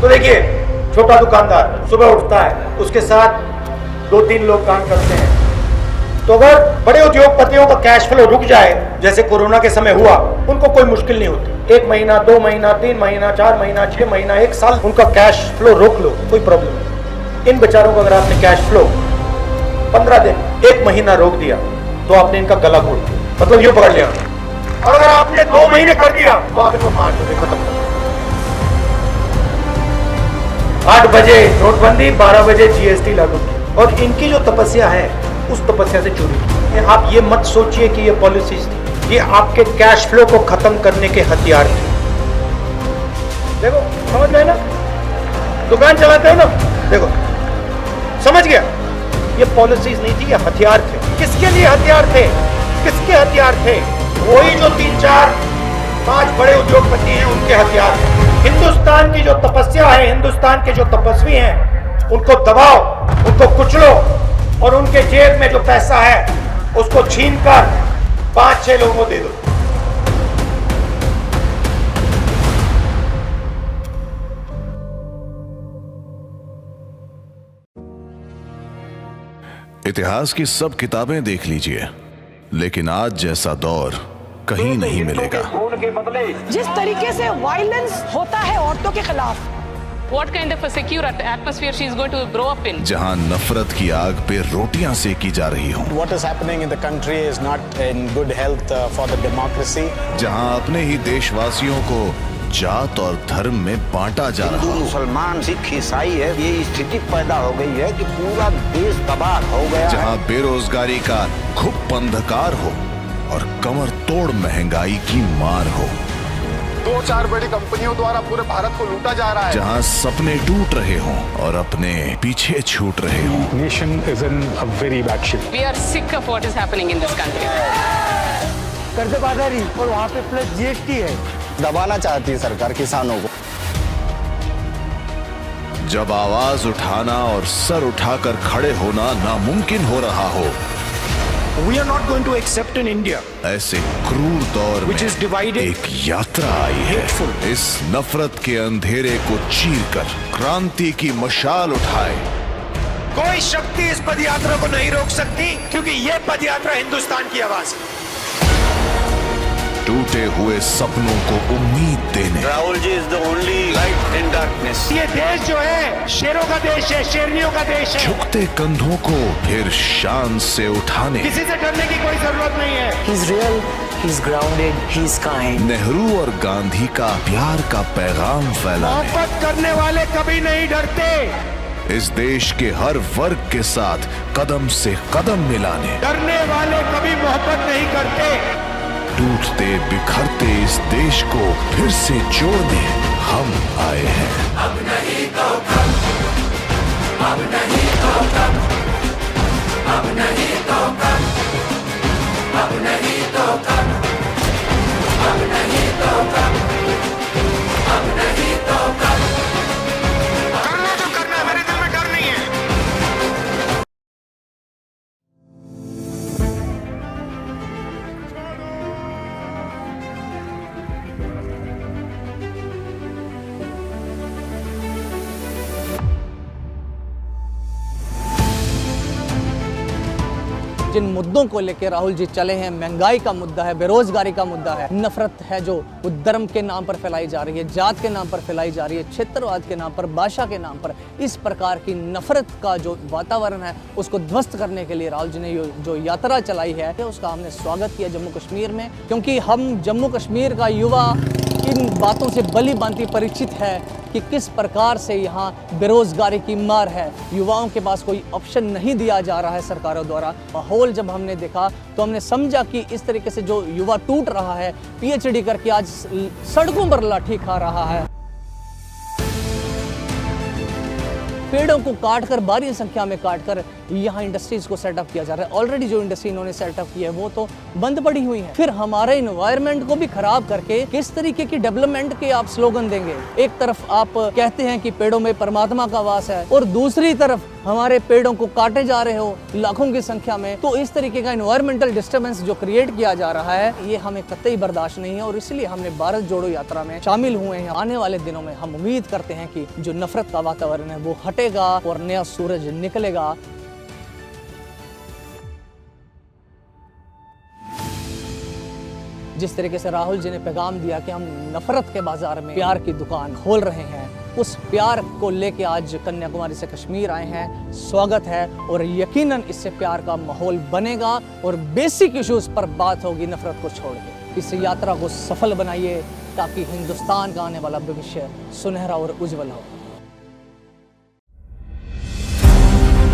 तो देखिए, छोटा दुकानदार सुबह उठता है, उसके साथ 2-3 लोग काम करते हैं। तो अगर बड़े उद्योगपतियों का कैश फ्लो रुक जाए, जैसे कोरोना के समय हुआ, उनको कोई मुश्किल नहीं होती। 1 महीना, 2 महीना, 3 महीना, 4 महीना, 6 महीना, 1 साल उनका कैश फ्लो रोक लो, कोई प्रॉब्लम नहीं। इन बेचारों को अगर आपने कैश फ्लो 15 दिन, 1 महीना रोक दिया, तो आपने इनका गला घोट दिया, मतलब यूं पकड़ लिया। और अगर आपने 2 महीने कर दिया, तो आप इनको 5 बजे खत्म कर दिया। 8 बजे नोटबंदी, 12 बजे GST लागू की, और इनकी जो तपस्या है, उस तपस्या से चोरी की। आप ये मत सोचिए कि ये पॉलिसीज थी, ये आपके कैश फ्लो को खत्म करने के हथियार थे। देखो, समझ गए ना? दुकान चलाते हो ना, देखो, समझ गया? ये पॉलिसीज नहीं थी, ये हथियार थे। किसके लिए हथियार थे? किसके हथियार थे? वही जो 3-4-5 बड़े उद्योगपति हैं, उनके हथियार थे। हिंदुस्तान की जो तपस्या है, हिंदुस्तान के जो तपस्वी हैं, उनको दबाओ, उनको कुचलो, और उनके जेब में जो पैसा है उसको छीनकर 5-6 लोगों को दे दो। इतिहास की सब किताबें देख लीजिए, लेकिन आज जैसा दौर कहीं नहीं मिलेगा। जिस तरीके से वायलेंस होता है औरतों के खिलाफ, What kind of a secure atmosphere she is going to grow up in? जहां नफरत की आग पे रोटियां सेकी जा रही हों, What is happening in the country is not in good health for the democracy. जहां अपने ही देशवासियों को जात और धर्म में बांटा जा रहा हो, मुसलमान, सिख, ईसाई है, ये स्थिति पैदा हो गई है कि पूरा देश तबाह हो गया। जहां बेरोजगारी का घुप अंधकार हो और कमर तोड़ महंगाई की मार हो, 2-4 बड़ी कंपनियों द्वारा पूरे भारत को लूटा जा रहा है, जहां सपने टूट रहे हों और अपने पीछे छूट रहे हों। Nation is in a very bad shape. We are sick of what is happening in this country. कर्जबाजारी और वहाँ पे प्लस GST है। दबाना चाहती है सरकार किसानों को। जब आवाज उठाना और सर उठाकर खड़े होना नामुमकिन हो रहा हो, We are not going to accept in India ऐसे क्रूर दौर which is divided, एक यात्रा आई है। इस नफरत के अंधेरे को चीरकर क्रांति की मशाल उठाए। कोई शक्ति इस पदयात्रा को नहीं रोक सकती, क्योंकि ये पदयात्रा हिंदुस्तान की आवाज है। टूटे हुए सपनों को उम्मीद देने, Rahul ji is the only light in darkness. ये देश जो है शेरों का देश है, शेरनियों का देश है। झुकते कंधों को फिर शान से उठाने, किसी से डरने की कोई जरूरत नहीं है। He's real, he's grounded, he's kind. Nehru और गांधी का प्यार का पैगाम फैलाने, मोहब्बत करने वाले कभी नहीं डरते। इस देश के हर वर्ग के साथ कदम से कदम मिलाने, डरने वाले कभी मोहब्बत नहीं करते। टूटते बिखरते इस देश को फिर से जोड़ने हम आए हैं। अब नहीं तो कब, अब नहीं तो कब, अब नहीं तो कब, अब नहीं तो कब, अब नहीं तो कब, अब नहीं तो कब। करना जो करना है, मेरे दिल में डर नहीं है। जिन मुद्दों को लेकर राहुल जी चले हैं, महंगाई का मुद्दा है, बेरोजगारी का मुद्दा है, नफरत है जो वो धर्म के नाम पर फैलाई जा रही है, जात के नाम पर फैलाई जा रही है, क्षेत्रवाद के नाम पर, भाषा के नाम पर, इस प्रकार की नफरत का जो वातावरण है उसको ध्वस्त करने के लिए राहुल जी ने जो यात्रा चलाई है उसका हमने स्वागत किया जम्मू कश्मीर में, क्योंकि हम जम्मू कश्मीर का युवा इन बातों से भली भांति परिचित है कि किस प्रकार से यहाँ बेरोजगारी की मार है। युवाओं के पास कोई ऑप्शन नहीं दिया जा रहा है सरकारों द्वारा। माहौल जब हमने देखा तो हमने समझा कि इस तरीके से जो युवा टूट रहा है, PhD करके आज सड़कों पर लाठी खा रहा है, पेड़ों को काटकर, भारी संख्या में काटकर यहाँ इंडस्ट्रीज को सेटअप किया जा रहा है। ऑलरेडी जो इंडस्ट्री इन्होंने सेटअप की है वो तो बंद पड़ी हुई है। फिर हमारे इन्वायरमेंट को भी खराब करके किस तरीके की डेवलपमेंट के आप स्लोगन देंगे? एक तरफ आप कहते हैं कि पेड़ों में परमात्मा का वास है और दूसरी तरफ हमारे पेड़ों को काटे जा रहे हो लाखों की संख्या में, तो इस तरीके का एनवायरमेंटल डिस्टर्बेंस जो क्रिएट किया जा रहा है, ये हमें कतई बर्दाश्त नहीं है और इसलिए हमने भारत जोड़ो यात्रा में शामिल हुए हैं। आने वाले दिनों में हम उम्मीद करते हैं कि जो नफरत का वातावरण है वो हटेगा और नया सूरज निकलेगा। जिस तरीके से राहुल जी ने पैगाम दिया कि हम नफरत के बाजार में प्यार की दुकान खोल रहे हैं, उस प्यार को लेके आज कन्याकुमारी से कश्मीर आए हैं, स्वागत है और यकीनन इससे प्यार का माहौल बनेगा और बेसिक इश्यूज पर बात होगी नफरत को छोड़ के। इस यात्रा को सफल बनाइए ताकि हिंदुस्तान का आने वाला भविष्य सुनहरा और उज्जवल हो।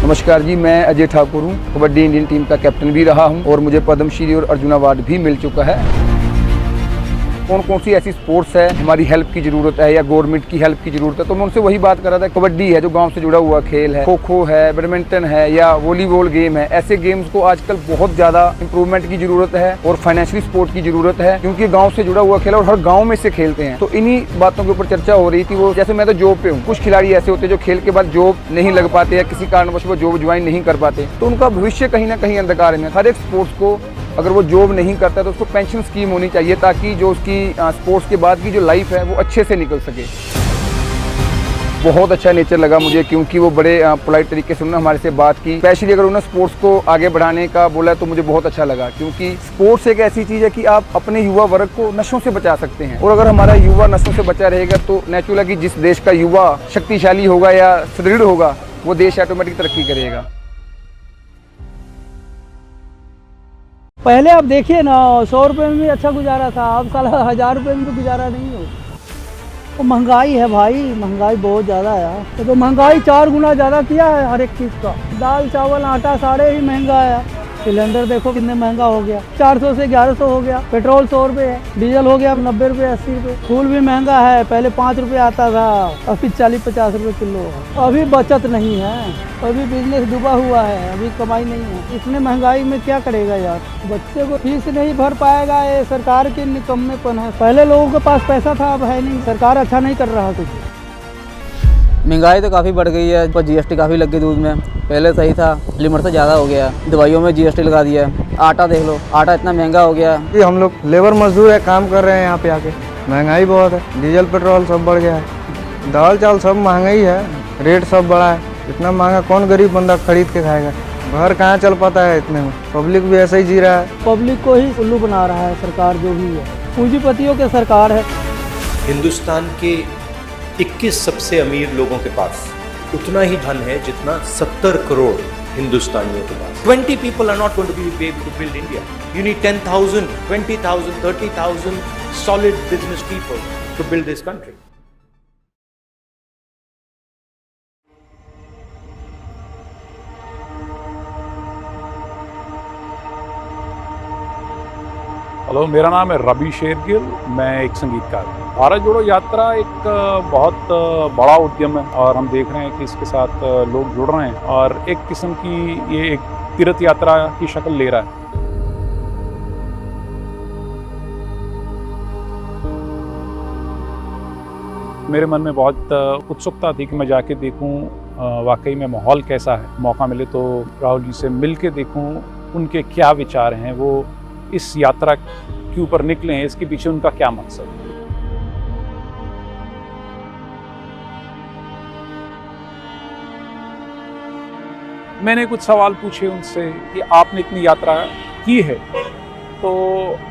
नमस्कार जी, मैं अजय ठाकुर हूँ, कबड्डी इंडियन टीम का कैप्टन भी रहा हूँ और मुझे पद्मश्री और अर्जुन अवार्ड भी मिल चुका है। कौन कौन सी ऐसी स्पोर्ट्स है हमारी हेल्प की जरूरत है या गवर्नमेंट की हेल्प की जरूरत है, तो मैं उनसे वही बात कर रहा था। कबड्डी है जो गांव से जुड़ा हुआ खेल है, खो खो है, बैडमिंटन है या वॉलीबॉल गेम है, ऐसे गेम्स को आजकल बहुत ज़्यादा इंप्रूवमेंट की जरूरत है और फाइनेंशियली सपोर्ट की जरूरत है, क्योंकि गाँव से जुड़ा हुआ खेल और हर गाँव में से खेलते हैं। तो इन्हीं बातों के ऊपर चर्चा हो रही थी। वो जैसे मैं तो जॉब पे हूँ, कुछ खिलाड़ी ऐसे होते हैं जो खेल के बाद जॉब नहीं लग पाते या किसी कारणवश वो जॉब ज्वाइन नहीं कर पाते, तो उनका भविष्य कहीं ना कहीं अंधकार में। हर एक स्पोर्ट्स को अगर वो जॉब नहीं करता तो उसको पेंशन स्कीम होनी चाहिए ताकि जो उसकी स्पोर्ट्स के बाद की जो लाइफ है वो अच्छे से निकल सके। बहुत अच्छा नेचर लगा मुझे, क्योंकि वो बड़े पोलाइट तरीके से उन्होंने हमारे से बात की। स्पेशली अगर उन्होंने स्पोर्ट्स को आगे बढ़ाने का बोला तो मुझे बहुत अच्छा लगा, क्योंकि स्पोर्ट्स एक ऐसी चीज़ है कि आप अपने युवा वर्ग को नशों से बचा सकते हैं और अगर हमारा युवा नशों से बचा रहेगा तो नेचुरल है कि जिस देश का युवा शक्तिशाली होगा या सुदृढ़ होगा वो देश ऑटोमेटिक तरक्की करेगा। पहले आप देखिए ना, 100 रुपये में भी अच्छा गुजारा था, अब साला 1000 रुपये में तो गुजारा नहीं हो। तो महंगाई है भाई, महंगाई बहुत ज़्यादा है। तो महंगाई 4 गुना ज़्यादा किया है हर एक चीज़ का। दाल चावल आटा सारे ही महंगा है। सिलेंडर देखो कितने महंगा हो गया, 400 से 1100 हो गया। पेट्रोल 100 रुपये है, डीजल हो गया 90 रुपये 80 रुपये। फूल भी महंगा है, पहले 5 रुपये आता था, अभी 40-50 रुपये किलो है। अभी बचत नहीं है, अभी बिजनेस डूबा हुआ है, अभी कमाई नहीं है। इतने महंगाई में क्या करेगा यार, बच्चे को फीस नहीं भर पाएगा, ये सरकार के निकम्मेपन है। पहले लोगों के पास पैसा था, अब है नहीं, सरकार अच्छा नहीं कर रहा कुछ। महंगाई तो काफ़ी बढ़ गई है, पर जीएसटी काफ़ी लग गई दूध में। पहले सही था, लिमिट से ज़्यादा हो गया। दवाइयों में जीएसटी लगा दिया है। आटा देख लो, आटा इतना महंगा हो गया है। हम लोग लेबर मजदूर है, काम कर रहे हैं यहाँ पे आके। महंगाई बहुत है, डीजल पेट्रोल सब बढ़ गया है, दाल चावल सब महंगा ही है, रेट सब बढ़ा है। इतना महंगा कौन गरीब बंदा खरीद के खाएगा, घर कहाँ चल पाता है इतने में। पब्लिक भी ऐसे ही जी रहा है, पब्लिक को ही उल्लू बना रहा है सरकार जो भी है, पूंजीपतियों की सरकार है। हिंदुस्तान के 21 सबसे अमीर लोगों के पास उतना ही धन है जितना 70 करोड़ हिंदुस्तानियों के पास। 20 people are not going to be able to build India. You need 10,000, 20,000, 30,000 solid business people to build this country. Hello, मेरा नाम है रवि शेरगिल, मैं एक संगीतकार हूँ। भारत जोड़ो यात्रा एक बहुत बड़ा उद्यम है और हम देख रहे हैं कि इसके साथ लोग जुड़ रहे हैं और एक किस्म की ये एक तीर्थ यात्रा की शक्ल ले रहा है। मेरे मन में बहुत उत्सुकता थी कि मैं जाके देखूं वाकई में माहौल कैसा है। मौका मिले तो राहुल जी से मिल के देखूँ उनके क्या विचार हैं, वो इस यात्रा के ऊपर निकले हैं, इसके पीछे उनका क्या मकसद है। मैंने कुछ सवाल पूछे उनसे कि आपने इतनी यात्रा की है तो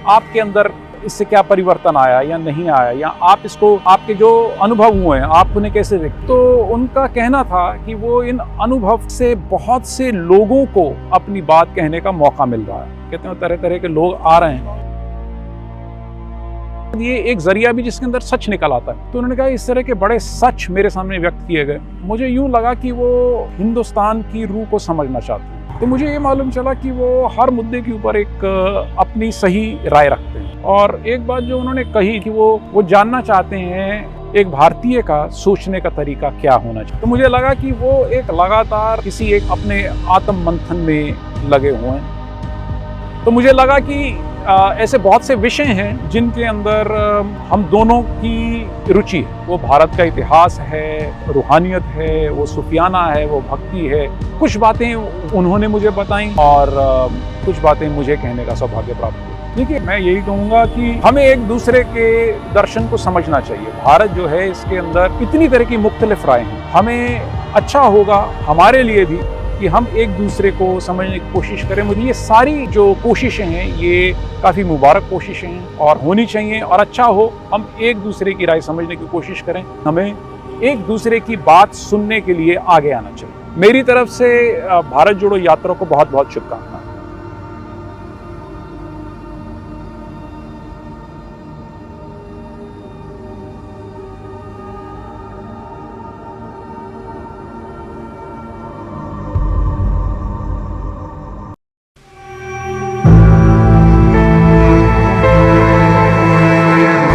आपके अंदर इससे क्या परिवर्तन आया या नहीं आया, या आप इसको आपके जो अनुभव हुए हैं आप उन्हें कैसे देखते। तो उनका कहना था कि वो इन अनुभव से बहुत से लोगों को अपनी बात कहने का मौका मिल रहा है। कहते हैं तरह तरह के लोग आ रहे हैं, ये एक जरिया भी जिसके अंदर सच निकल आता है। तो उन्होंने कहा इस तरह के बड़े सच मेरे सामने व्यक्त किए गए, मुझे यूं लगा कि वो हिंदुस्तान की रूह को समझना चाहते हैं। तो मुझे ये मालूम चला कि वो हर मुद्दे के ऊपर एक अपनी सही राय रखते हैं। और एक बात जो उन्होंने कही कि वो जानना चाहते हैं एक भारतीय का सोचने का तरीका क्या होना चाहिए। तो मुझे लगा कि वो एक लगातार किसी एक अपने आत्म मंथन में लगे हुए हैं। तो मुझे लगा कि ऐसे बहुत से विषय हैं जिनके अंदर हम दोनों की रुचि है। वो भारत का इतिहास है, रूहानियत है, वो सूफियाना है, वो भक्ति है। कुछ बातें उन्होंने मुझे बताई और कुछ बातें मुझे कहने का सौभाग्य प्राप्त हुआ। देखिए, मैं यही कहूँगा कि हमें एक दूसरे के दर्शन को समझना चाहिए। भारत जो है, इसके अंदर इतनी तरह की मुख्तलिफ राय हैं। हमें अच्छा होगा हमारे लिए भी कि हम एक दूसरे को समझने की कोशिश करें। मुझे ये सारी जो कोशिशें हैं, ये काफ़ी मुबारक कोशिशें हैं और होनी चाहिए। और अच्छा हो हम एक दूसरे की राय समझने की कोशिश करें। हमें एक दूसरे की बात सुनने के लिए आगे आना चाहिए। मेरी तरफ से भारत जोड़ो यात्रा को बहुत बहुत शुभकामनाएं।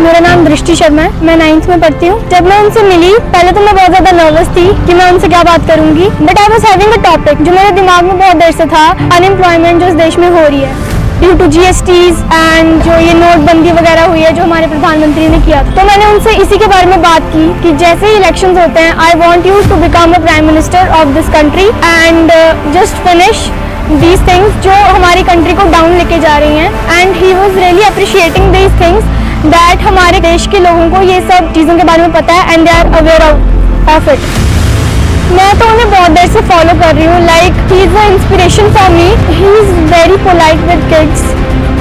मेरा नाम दृष्टि शर्मा है, मैं 9th में पढ़ती हूँ। जब मैं उनसे मिली, पहले तो मैं बहुत ज़्यादा नर्वस थी कि मैं उनसे क्या बात करूँगी, but I was having a topic जो मेरे दिमाग में बहुत देर से था, अनएम्प्लॉयमेंट जो इस देश में हो रही है ड्यू टू GSTs एंड जो ये नोटबंदी वगैरह हुई है जो हमारे प्रधानमंत्री ने किया। तो मैंने उनसे इसी के बारे में बात की कि जैसे ही इलेक्शंस होते हैं, I want you to become a prime minister of this country and just finish these things जो हमारी कंट्री को डाउन लेके जा रही हैं। And he was really appreciating these things that हमारे देश के लोगों को ये सब चीज़ों के बारे में पता है and they are aware of it. मैं तो उन्हें बहुत देर से फॉलो कर रही हूँ। Like he is a inspiration for me. He is very polite with kids.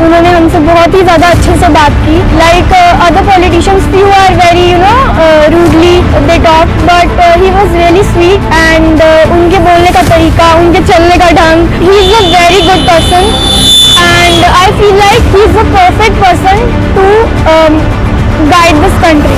उन्होंने हमसे बहुत ही ज़्यादा अच्छे से बात की। Like other politicians few are very rudely they talk, but he was really sweet and उनके बोलने का तरीका, उनके चलने का ढंग, he is a very good person and I feel like he is the perfect person to guide this country.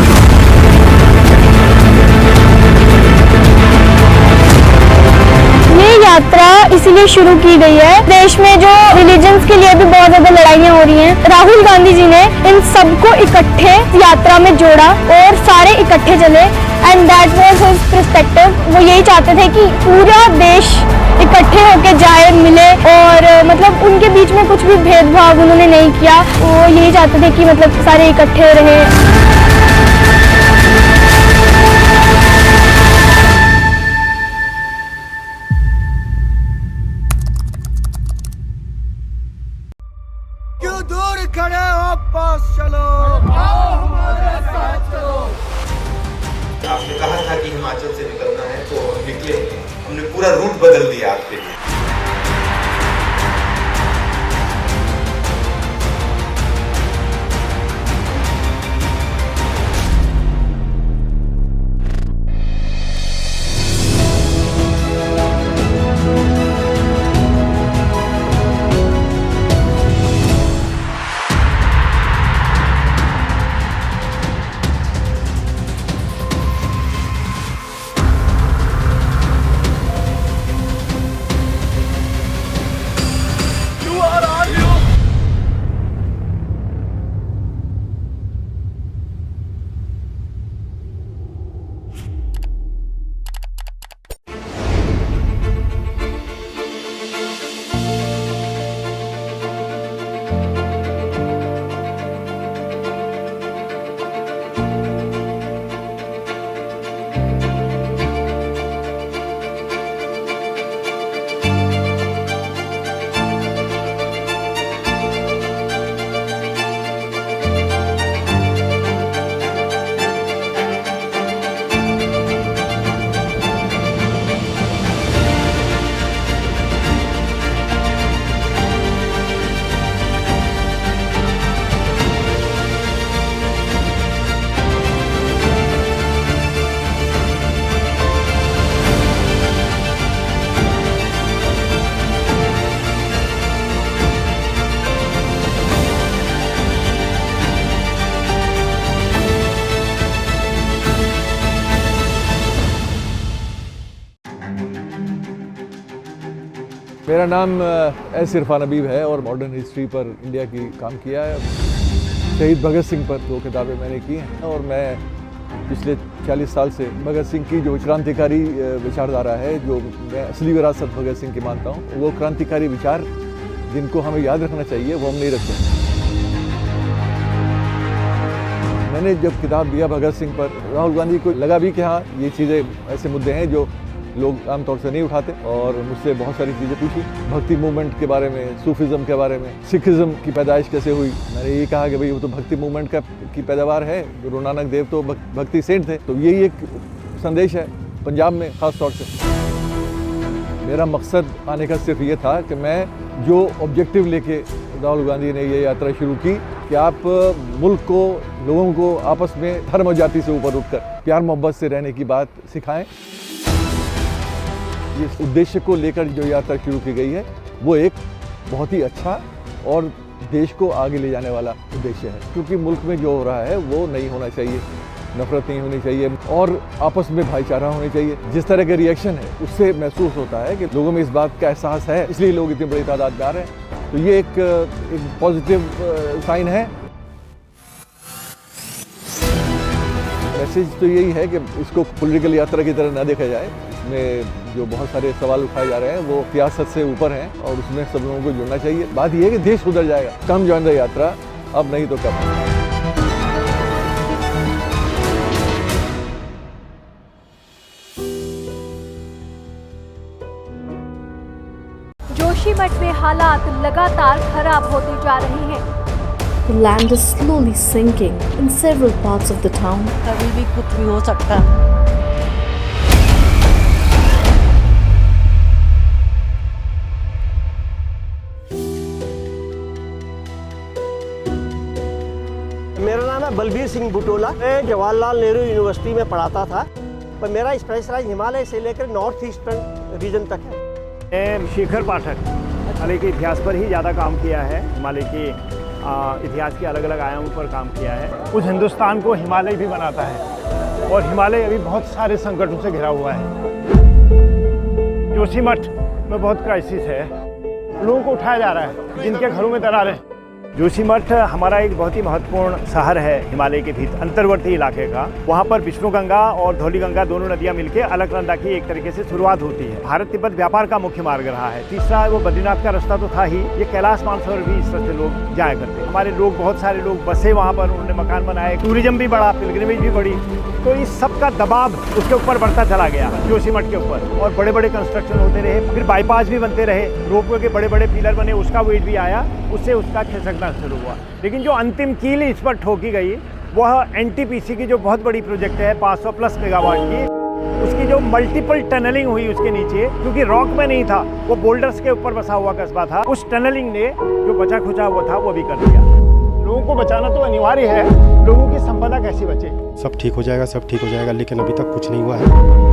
ये यात्रा इसीलिए शुरू की गई है, देश में जो रिलीजन्स के लिए भी बहुत ज्यादा लड़ाइयाँ हो रही हैं। राहुल गांधी जी ने इन सबको इकट्ठे यात्रा में जोड़ा और सारे इकट्ठे चले and that was his perspective. वो यही चाहते थे कि पूरा देश इकट्ठे होके जाए, मिले और मतलब उनके बीच में कुछ भी भेदभाव उन्होंने नहीं किया। वो यही चाहते थे कि मतलब सारे इकट्ठे रहे। क्यों दूर खड़े हो, पास चलो, आओ हमारे साथ चलो। आपने कहा था कि हिमाचल से निकलना है तो निकले, हमने पूरा रूट बदल दिया आपके लिए। मेरा नाम एस इरफान हबीब है और मॉडर्न हिस्ट्री पर इंडिया की काम किया है। शहीद भगत सिंह पर 2 किताबें मैंने की हैं और मैं पिछले 40 साल से भगत सिंह की जो क्रांतिकारी विचारधारा है, जो मैं असली विरासत भगत सिंह की मानता हूँ, वो क्रांतिकारी विचार जिनको हमें याद रखना चाहिए वो हम नहीं रखते। मैंने जब किताब दिया भगत सिंह पर, राहुल गांधी को लगा भी कि हाँ ये चीज़ें ऐसे मुद्दे हैं जो लोग आमतौर से नहीं उठाते, और मुझसे बहुत सारी चीज़ें पूछी, भक्ति मूवमेंट के बारे में, सूफिज़म के बारे में, सिखिज़म की पैदाइश कैसे हुई। मैंने ये कहा कि भाई वो तो भक्ति मूवमेंट की पैदावार है, गुरु नानक देव तो भक्ति सेंट थे, तो यही एक संदेश है पंजाब में ख़ास तौर से। मेरा मकसद आने का सिर्फ ये था कि मैं जो ऑब्जेक्टिव लेके राहुल गांधी ने ये यात्रा शुरू की कि आप मुल्क को, लोगों को आपस में धर्म और जाति से ऊपर उठकर प्यार मोहब्बत से रहने की बात सिखाएं। इस उद्देश्य को लेकर जो यात्रा शुरू की गई है वो एक बहुत ही अच्छा और देश को आगे ले जाने वाला उद्देश्य है, क्योंकि मुल्क में जो हो रहा है वो नहीं होना चाहिए, नफरत नहीं होनी चाहिए और आपस में भाईचारा होना चाहिए। जिस तरह के रिएक्शन है उससे महसूस होता है कि लोगों में इस बात का एहसास है, इसलिए लोग इतनी बड़ी तादाद में आ रहे हैं, तो ये एक पॉजिटिव साइन है। मैसेज तो यही है कि इसको पॉलिटिकल यात्रा की तरह न देखा जाए, इसमें जो बहुत सारे सवाल उठाए जा रहे हैं वो सियासत से ऊपर हैं और उसमें सब लोगों को जुड़ना चाहिए। बात यह है कि देश सुधर जाएगा, कम जॉइन द यात्रा, अब नहीं तो कब। जोशीमठ में हालात लगातार खराब होते जा रहे हैं। The land is slowly sinking in several parts of the town. कभी भी कुछ भी हो सकता है। मेरा नाम है बलबीर सिंह बुटोला। मैं जवाहरलाल नेहरू यूनिवर्सिटी में पढ़ाता था, पर मेरा स्पेशलाइज हिमालय से लेकर नॉर्थ ईस्टर्न रीजन तक है। मैं शेखर पाठक हिमालय के इतिहास पर ही ज़्यादा काम किया है, हिमालय के इतिहास के अलग अलग आयामों पर काम किया है। उस हिंदुस्तान को हिमालय भी बनाता है और हिमालय अभी बहुत सारे संकटों से घिरा हुआ है। जोशीमठ में बहुत क्राइसिस है, लोगों को उठाया जा रहा है जिनके घरों में दरारें। जोशीमठ हमारा एक बहुत ही महत्वपूर्ण शहर है हिमालय के भीतर अंतर्वर्ती इलाके का। वहाँ पर विष्णुगंगा और धौलीगंगा दोनों नदियाँ मिलकर अलकनंदा की एक तरीके से शुरुआत होती है। भारत तिब्बत व्यापार का मुख्य मार्ग रहा है। तीसरा वो बद्रीनाथ का रास्ता तो था ही, ये कैलाश मानसरोवर भी इस रास्ते लोग जाया करते। हमारे लोग, बहुत सारे लोग बसे वहाँ पर, उन्होंने मकान बनाए, टूरिज्म भी बढ़ा, पिलग्रिमेज भी बढ़ी, तो इस सब का दबाव उसके ऊपर बढ़ता चला गया जोशीमठ के ऊपर, और बड़े बड़े कंस्ट्रक्शन होते रहे, फिर बाईपास भी बनते रहे, रोपवे के बड़े बड़े पिलर बने, उसका वेट भी आया, उससे उसका खिसकना शुरू हुआ। लेकिन जो अंतिम कील इस पर ठोकी गई वह एनटीपीसी की जो बहुत बड़ी प्रोजेक्ट है 500+ मेगावाट की, उसकी जो मल्टीपल टनलिंग हुई उसके नीचे, क्योंकि रॉक में नहीं था, वो बोल्डर्स के ऊपर बसा हुआ कस्बा था, उस टनलिंग ने जो बचा खुचा हुआ था वो भी कर दिया। लोगों को बचाना तो अनिवार्य है, लोगों की संपदा कैसे बचे? सब ठीक हो जाएगा, सब ठीक हो जाएगा, लेकिन अभी तक कुछ नहीं हुआ है।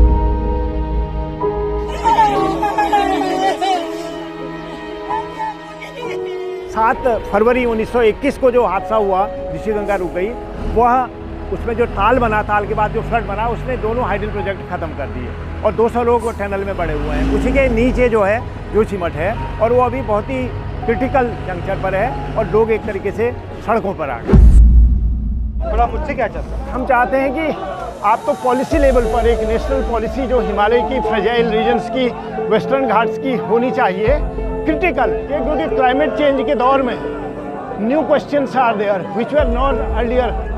7 फरवरी 1921 को जो हादसा हुआ, ऋषिगंगा रुक गई, वह उसमें जो ताल बना, ताल के बाद जो फ्लड बना, उसने दोनों हाइडल प्रोजेक्ट खत्म कर दिए और 200 लोग टनल में बड़े हुए हैं। उसी के नीचे जो है जोशीमठ है और वो अभी बहुत ही क्रिटिकल जंक्शन पर है और लोग एक तरीके से सड़कों पर आ गए। थोड़ा मुझसे क्या चाहते हैं? हम चाहते हैं कि आप तो पॉलिसी लेवल पर एक नेशनल पॉलिसी जो हिमालय की फ्रेजाइल रीजन्स की, वेस्टर्न घाट्स की होनी चाहिए, क्रिटिकल, क्योंकि क्लाइमेट चेंज के दौर में new questions are there which were not earlier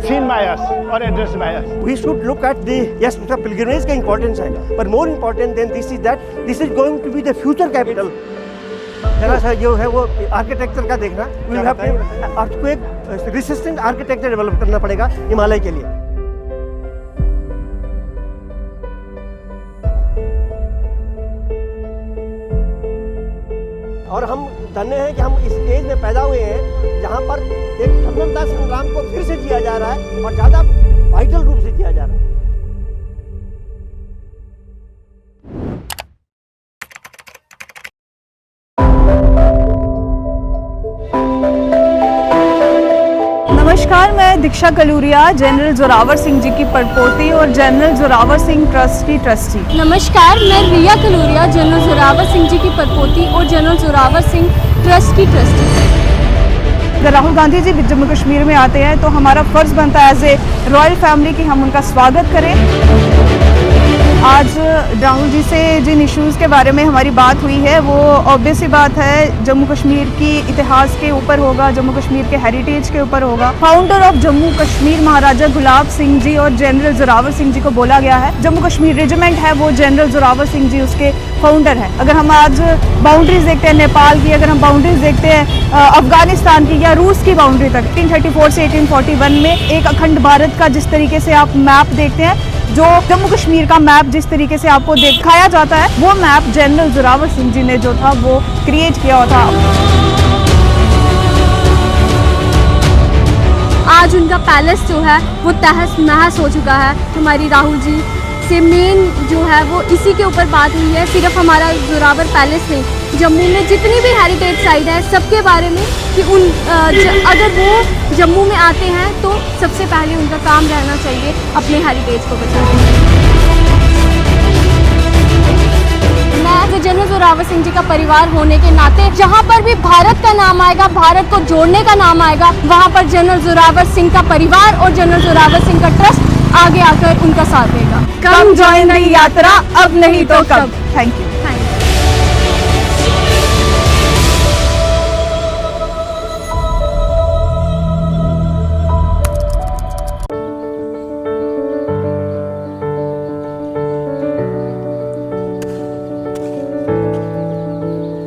seen by us or addressed by us. We should look at the, yes, उसका pilgrimage का importance है, but more important than this is that this is going to be the future capital. जरा सा जो है वो architecture का देखना, we have to earthquake resistant architecture develop करना पड़ेगा हिमालय के लिए। और हम धन्य हैं कि हम इस एज में पैदा हुए हैं जहाँ पर एक स्वतंत्रता संग्राम को फिर से जिया जा रहा है और ज़्यादा वाइटल रूप से जिया जा रहा है। नमस्कार, मैं दीक्षा कलूरिया, जनरल जोरावर सिंह जी की परपोती और जनरल जोरावर सिंह ट्रस्ट की ट्रस्टी। नमस्कार, मैं रिया कलूरिया, जनरल जोरावर सिंह जी की परपोती और जनरल जोरावर सिंह ट्रस्ट की ट्रस्टी। अगर राहुल गांधी जी जम्मू कश्मीर में आते हैं तो हमारा फर्ज बनता है एज ए रॉयल फैमिली कि हम उनका स्वागत करें। आज राहुल जी से जिन इश्यूज़ के बारे में हमारी बात हुई है वो ऑब्वियस सी बात है जम्मू कश्मीर की इतिहास के ऊपर होगा, जम्मू कश्मीर के हेरिटेज के ऊपर होगा। फाउंडर ऑफ जम्मू कश्मीर महाराजा गुलाब सिंह जी और जनरल जोरावर सिंह जी को बोला गया है। जम्मू कश्मीर रेजिमेंट है वो जनरल जोरावर सिंह जी उसके फाउंडर हैं। अगर हम आज बाउंड्रीज देखते हैं नेपाल की, अगर हम बाउंड्रीज देखते हैं अफगानिस्तान की या रूस की बाउंड्री तक, 1834 से 1841 में एक अखंड भारत का जिस तरीके से आप मैप देखते हैं, जो जम्मू कश्मीर का मैप जिस तरीके से आपको दिखाया जाता है, वो मैप जनरल जोरावर सिंह जी ने जो था वो क्रिएट किया हुआ था। आज उनका पैलेस जो है वो तहस नहस हो चुका है। हमारी राहुल जी से मेन जो है वो इसी के ऊपर बात हुई है। सिर्फ हमारा जोरावर पैलेस नहीं, जम्मू में जितनी भी हेरिटेज साइट है सबके बारे में कि अगर वो जम्मू में आते हैं तो सबसे पहले उनका काम रहना चाहिए अपने हेरिटेज को बचाना। मैं जनरल जोरावर सिंह जी का परिवार होने के नाते जहाँ पर भी भारत का नाम आएगा, भारत को जोड़ने का नाम आएगा, वहाँ पर जनरल जोरावर सिंह का परिवार और जनरल जोरावर सिंह का ट्रस्ट आगे आकर उनका साथ देगा। कम जॉइन द यात्रा, अब नहीं तो कब। Thank you.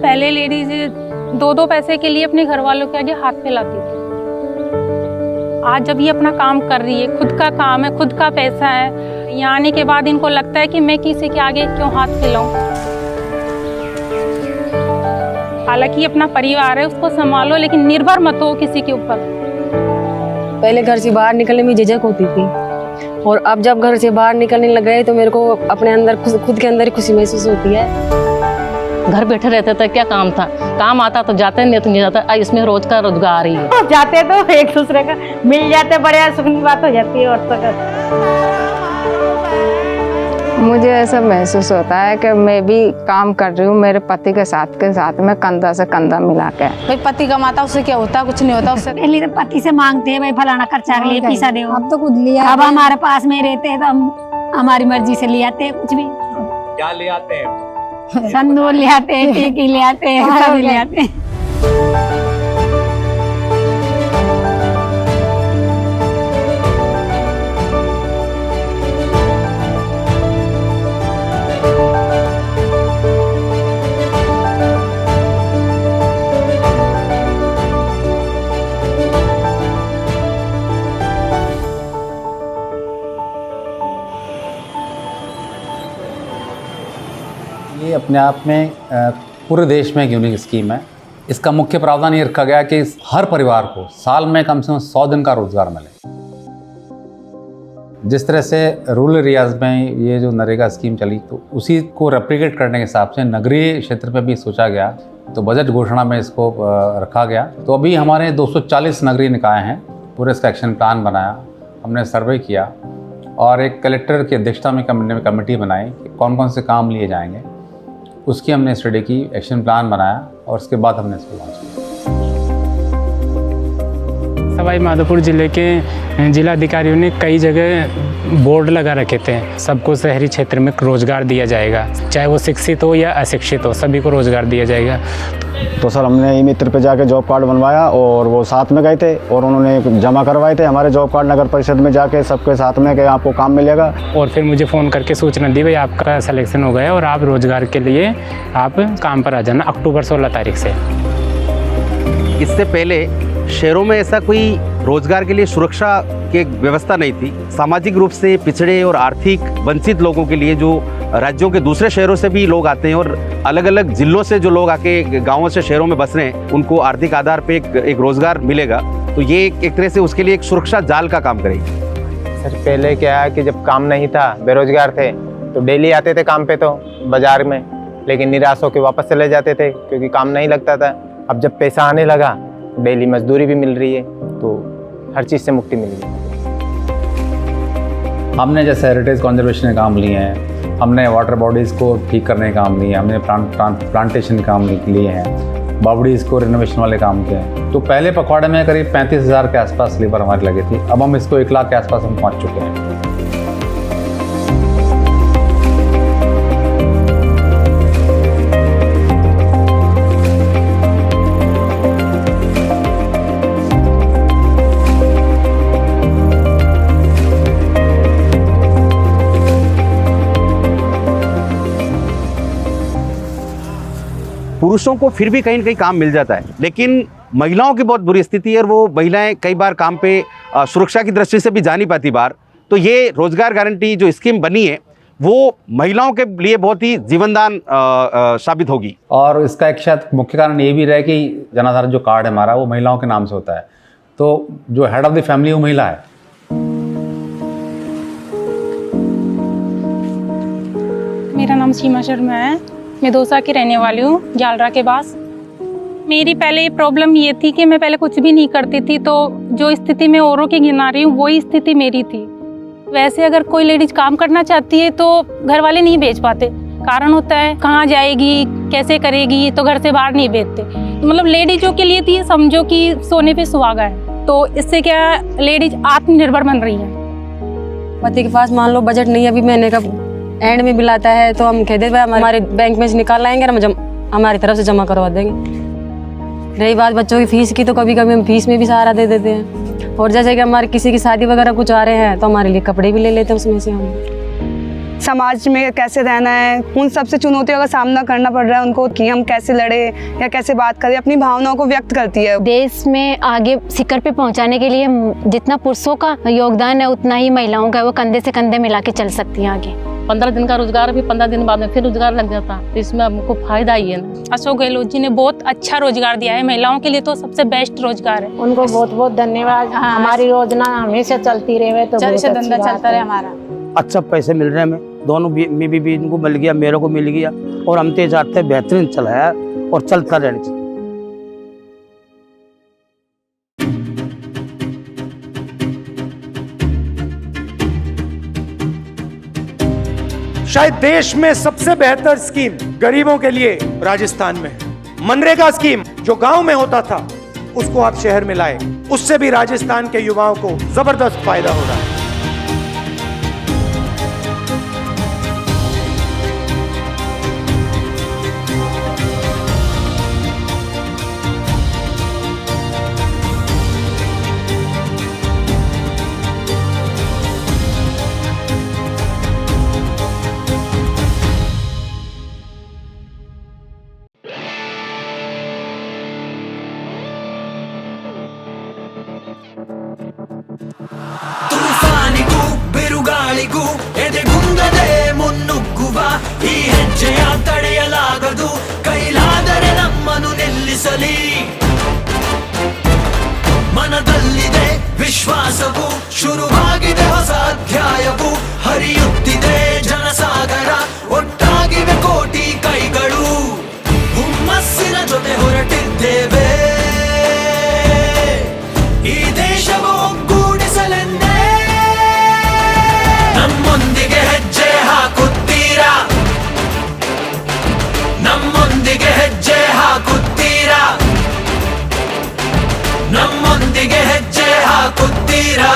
पहले लेडीज 2-2 पैसे के लिए अपने घर वालों के आगे हाथ फैलाती थी। आज जब ये अपना काम कर रही है, खुद का काम है, खुद का पैसा है, यहाँ आने के बाद इनको लगता है कि मैं किसी के आगे क्यों हाथ फैलाऊं। हालांकि अपना परिवार है, उसको संभालो, लेकिन निर्भर मत हो किसी के ऊपर। पहले घर से बाहर निकलने में झिझक होती थी और अब जब घर से बाहर निकलने लग गए तो मेरे को अपने अंदर खुद के अंदर ही खुशी महसूस होती है। घर बैठे रहते थे, क्या काम था? काम आता तो जाते, नहीं तो नहीं जाता। इसमें रोज का रोजगार ही है। जाते तो एक दूसरे का मिल जाते, बड़े सुख की बात हो जाती है। औरतों का मुझे ऐसा महसूस होता है कि मैं भी काम कर रही हूँ मेरे पति के साथ में कंधा से कंधा मिला के। भाई पति कमाता उससे क्या होता, कुछ नहीं होता उससे। पहले तो पति से मांगते हैं भाई फलाना खर्चा के लिए पैसा दे। अब तो खुद लिया। अब हमारे पास में रहते हैं तो हम हमारी मर्जी से ले आते हैं। कुछ भी क्या ले आते हैं? संदूर ले आते हैं, टीकी ले आते हैं, सब ले आते हैं। ये अपने आप में पूरे देश में एक यूनिक स्कीम है। इसका मुख्य प्रावधान ये रखा गया कि हर परिवार को साल में कम से कम 100 दिन का रोजगार मिले। जिस तरह से रूरल एरियाज में ये जो नरेगा स्कीम चली, तो उसी को रेप्लिकेट करने के हिसाब से नगरीय क्षेत्र पे भी सोचा गया, तो बजट घोषणा में इसको रखा गया। तो अभी हमारे 240 नगरीय निकाय हैं, पूरे इसका एक्शन प्लान बनाया, हमने सर्वे किया और एक कलेक्टर की अध्यक्षता में कमेटी बनाई कि कौन कौन से काम लिए जाएंगे। उसकी हमने स्टडी की, एक्शन प्लान बनाया और उसके बाद हमने इसको लॉन्च किया। सवाई माधोपुर जिले के जिलाधिकारियों ने कई जगह बोर्ड लगा रखे थे, सबको शहरी क्षेत्र में रोजगार दिया जाएगा, चाहे वो शिक्षित हो या अशिक्षित हो, सभी को रोजगार दिया जाएगा। तो सर हमने ई मित्र पे जाके जॉब कार्ड बनवाया और वो साथ में गए थे और उन्होंने जमा करवाए थे हमारे जॉब कार्ड नगर परिषद में जाके सबके साथ में कि आपको काम मिलेगा। और फिर मुझे फ़ोन करके सूचना दी, भाई आपका सिलेक्शन हो गया और आप रोजगार के लिए आप काम पर आ जाना अक्टूबर 16 तारीख से। इससे पहले शहरों में ऐसा कोई रोजगार के लिए सुरक्षा की व्यवस्था नहीं थी। सामाजिक रूप से पिछड़े और आर्थिक वंचित लोगों के लिए जो राज्यों के दूसरे शहरों से भी लोग आते हैं और अलग अलग जिलों से जो लोग आके गांवों से शहरों में बस रहे हैं, उनको आर्थिक आधार पे एक रोजगार मिलेगा। तो ये एक तरह से उसके लिए एक सुरक्षा जाल का काम करेगी। सर पहले क्या है कि जब काम नहीं था, बेरोजगार थे, तो डेली आते थे काम पे तो बाजार में, लेकिन निराश होकर वापस चले जाते थे क्योंकि काम नहीं लगता था। अब जब पैसा आने लगा, डेली मजदूरी भी मिल रही है, तो हर चीज़ से मुक्ति मिल गई। हमने जैसे हेरिटेज कंजर्वेशन के काम लिए हैं, हमने वाटर बॉडीज़ को ठीक करने के काम लिए, हमने प्लांटेशन के काम लिए हैं, बावड़ीज़ को रिनोवेशन वाले काम किए हैं। तो पहले पखवाड़े में करीब 35,000 के आसपास लेबर हमारी लगी थी, अब हम इसको 1 लाख के आसपास हम पहुँच चुके हैं। पुरुषों को फिर भी कहीं ना कहीं काम मिल जाता है, लेकिन महिलाओं की बहुत बुरी स्थिति है और वो महिलाएं कई बार काम पे सुरक्षा की दृष्टि से भी जा नहीं पाती बाहर। तो ये रोजगार गारंटी जो स्कीम बनी है वो महिलाओं के लिए बहुत ही जीवनदान साबित होगी। और इसका एक शायद मुख्य कारण ये भी रहे कि जनाधार जो कार्ड है हमारा वो महिलाओं के नाम से होता है, तो जो हेड ऑफ द फैमिली वो महिला है। मेरा नाम सीमा शर्मा है, मैं दौसा की रहने वाली हूँ, जालरा के पास। मेरी पहले प्रॉब्लम ये थी कि मैं पहले कुछ भी नहीं करती थी, तो जो स्थिति मैं औरों की गिना रही हूँ वही स्थिति मेरी थी। वैसे अगर कोई लेडीज काम करना चाहती है तो घर वाले नहीं भेज पाते, कारण होता है कहाँ जाएगी, कैसे करेगी, तो घर से बाहर नहीं भेजते। तो मतलब लेडीजों के लिए तो ये समझो कि सोने पे सुहागा है। तो इससे क्या लेडीज आत्मनिर्भर बन रही है। पति के पास मान लो बजट नहीं, अभी महीने का एंड में बिल आता है तो हम कह देते भाई हमारे बैंक में से निकाल लाएंगे, हम हमारी तरफ से जमा करवा देंगे। रही बात बच्चों की फीस की, तो कभी कभी हम फीस में भी सहारा दे देते हैं। और जैसे कि हमारे किसी की शादी वगैरह कुछ आ रहे हैं तो हमारे लिए कपड़े भी ले लेते हैं उसमें से हम। समाज में कैसे रहना है, उन सबसे चुनौतियों का सामना करना पड़ रहा है उनको, कि हम कैसे लड़े या कैसे बात करें, अपनी भावनाओं को व्यक्त करती है। देश में आगे शिखर पे पहुंचाने के लिए जितना पुरुषों का योगदान है उतना ही महिलाओं का, वो कंधे से कंधे मिला के चल सकती हैं आगे। 15 दिन का रोजगार भी 15 दिन बाद में फिर रोजगार लग जाता, तो इसमें हमको फायदा ही है ना। अशोक गहलोत जी ने बहुत अच्छा रोजगार दिया है महिलाओं के लिए, तो सबसे बेस्ट रोजगार है। उनको बहुत बहुत धन्यवाद। हमारी योजना हमेशा चलती रहे तो धंधा चलता रहे हमारा। अच्छा पैसे मिल रहे हैं, हमें दोनों में भी इनको मिल गया, मेरे को मिल गया, और हम तेज आते बेहतरीन चलाया और चलता रहना चाहिए। शायद देश में सबसे बेहतर स्कीम गरीबों के लिए राजस्थान में है। मनरेगा स्कीम जो गांव में होता था उसको आप शहर में लाए, उससे भी राजस्थान के युवाओं को जबरदस्त फायदा हो रहा है। ತುಫಾನಿಗೂ ಬಿರುಗಾಳಿಗೂ ಎದೆಗುಂದದೆ ಮುನ್ನುಗ್ಗುವ ಈ ಹೆಜ್ಜೆಯ ತಡೆಯಲಾಗದು, ಕೈಲಾದರೆ ನಮ್ಮನ್ನು ನಿಲ್ಲಿಸಲಿ. ಮನದಲ್ಲಿದೆ ವಿಶ್ವಾಸವು, ಶುರುವಾಗಿದೆ ಹೊಸ ಅಧ್ಯಾಯವು, ಹರಿಯುತ್ತಿದೆ ಜನಸಾಗರ, ಒಟ್ಟಾಗಿವೆ ಕೋಟಿ ಕೈಗಳು, ಹುಮ್ಮಸ್ಸಿನ ಜೊತೆ ಹೊರಟಿದ್ದೇವೆ. ಈ ದೇಶವು ಒಗ್ಗೂಡಿಸಲೆಂದೇ ನಮ್ಮೊಂದಿಗೆ ಹೆಜ್ಜೆ ಹಾಕುತ್ತೀರಾ, ನಮ್ಮೊಂದಿಗೆ ಹೆಜ್ಜೆ ಹಾಕುತ್ತೀರಾ, ನಮ್ಮೊಂದಿಗೆ ಹೆಜ್ಜೆ ಹಾಕುತ್ತೀರಾ.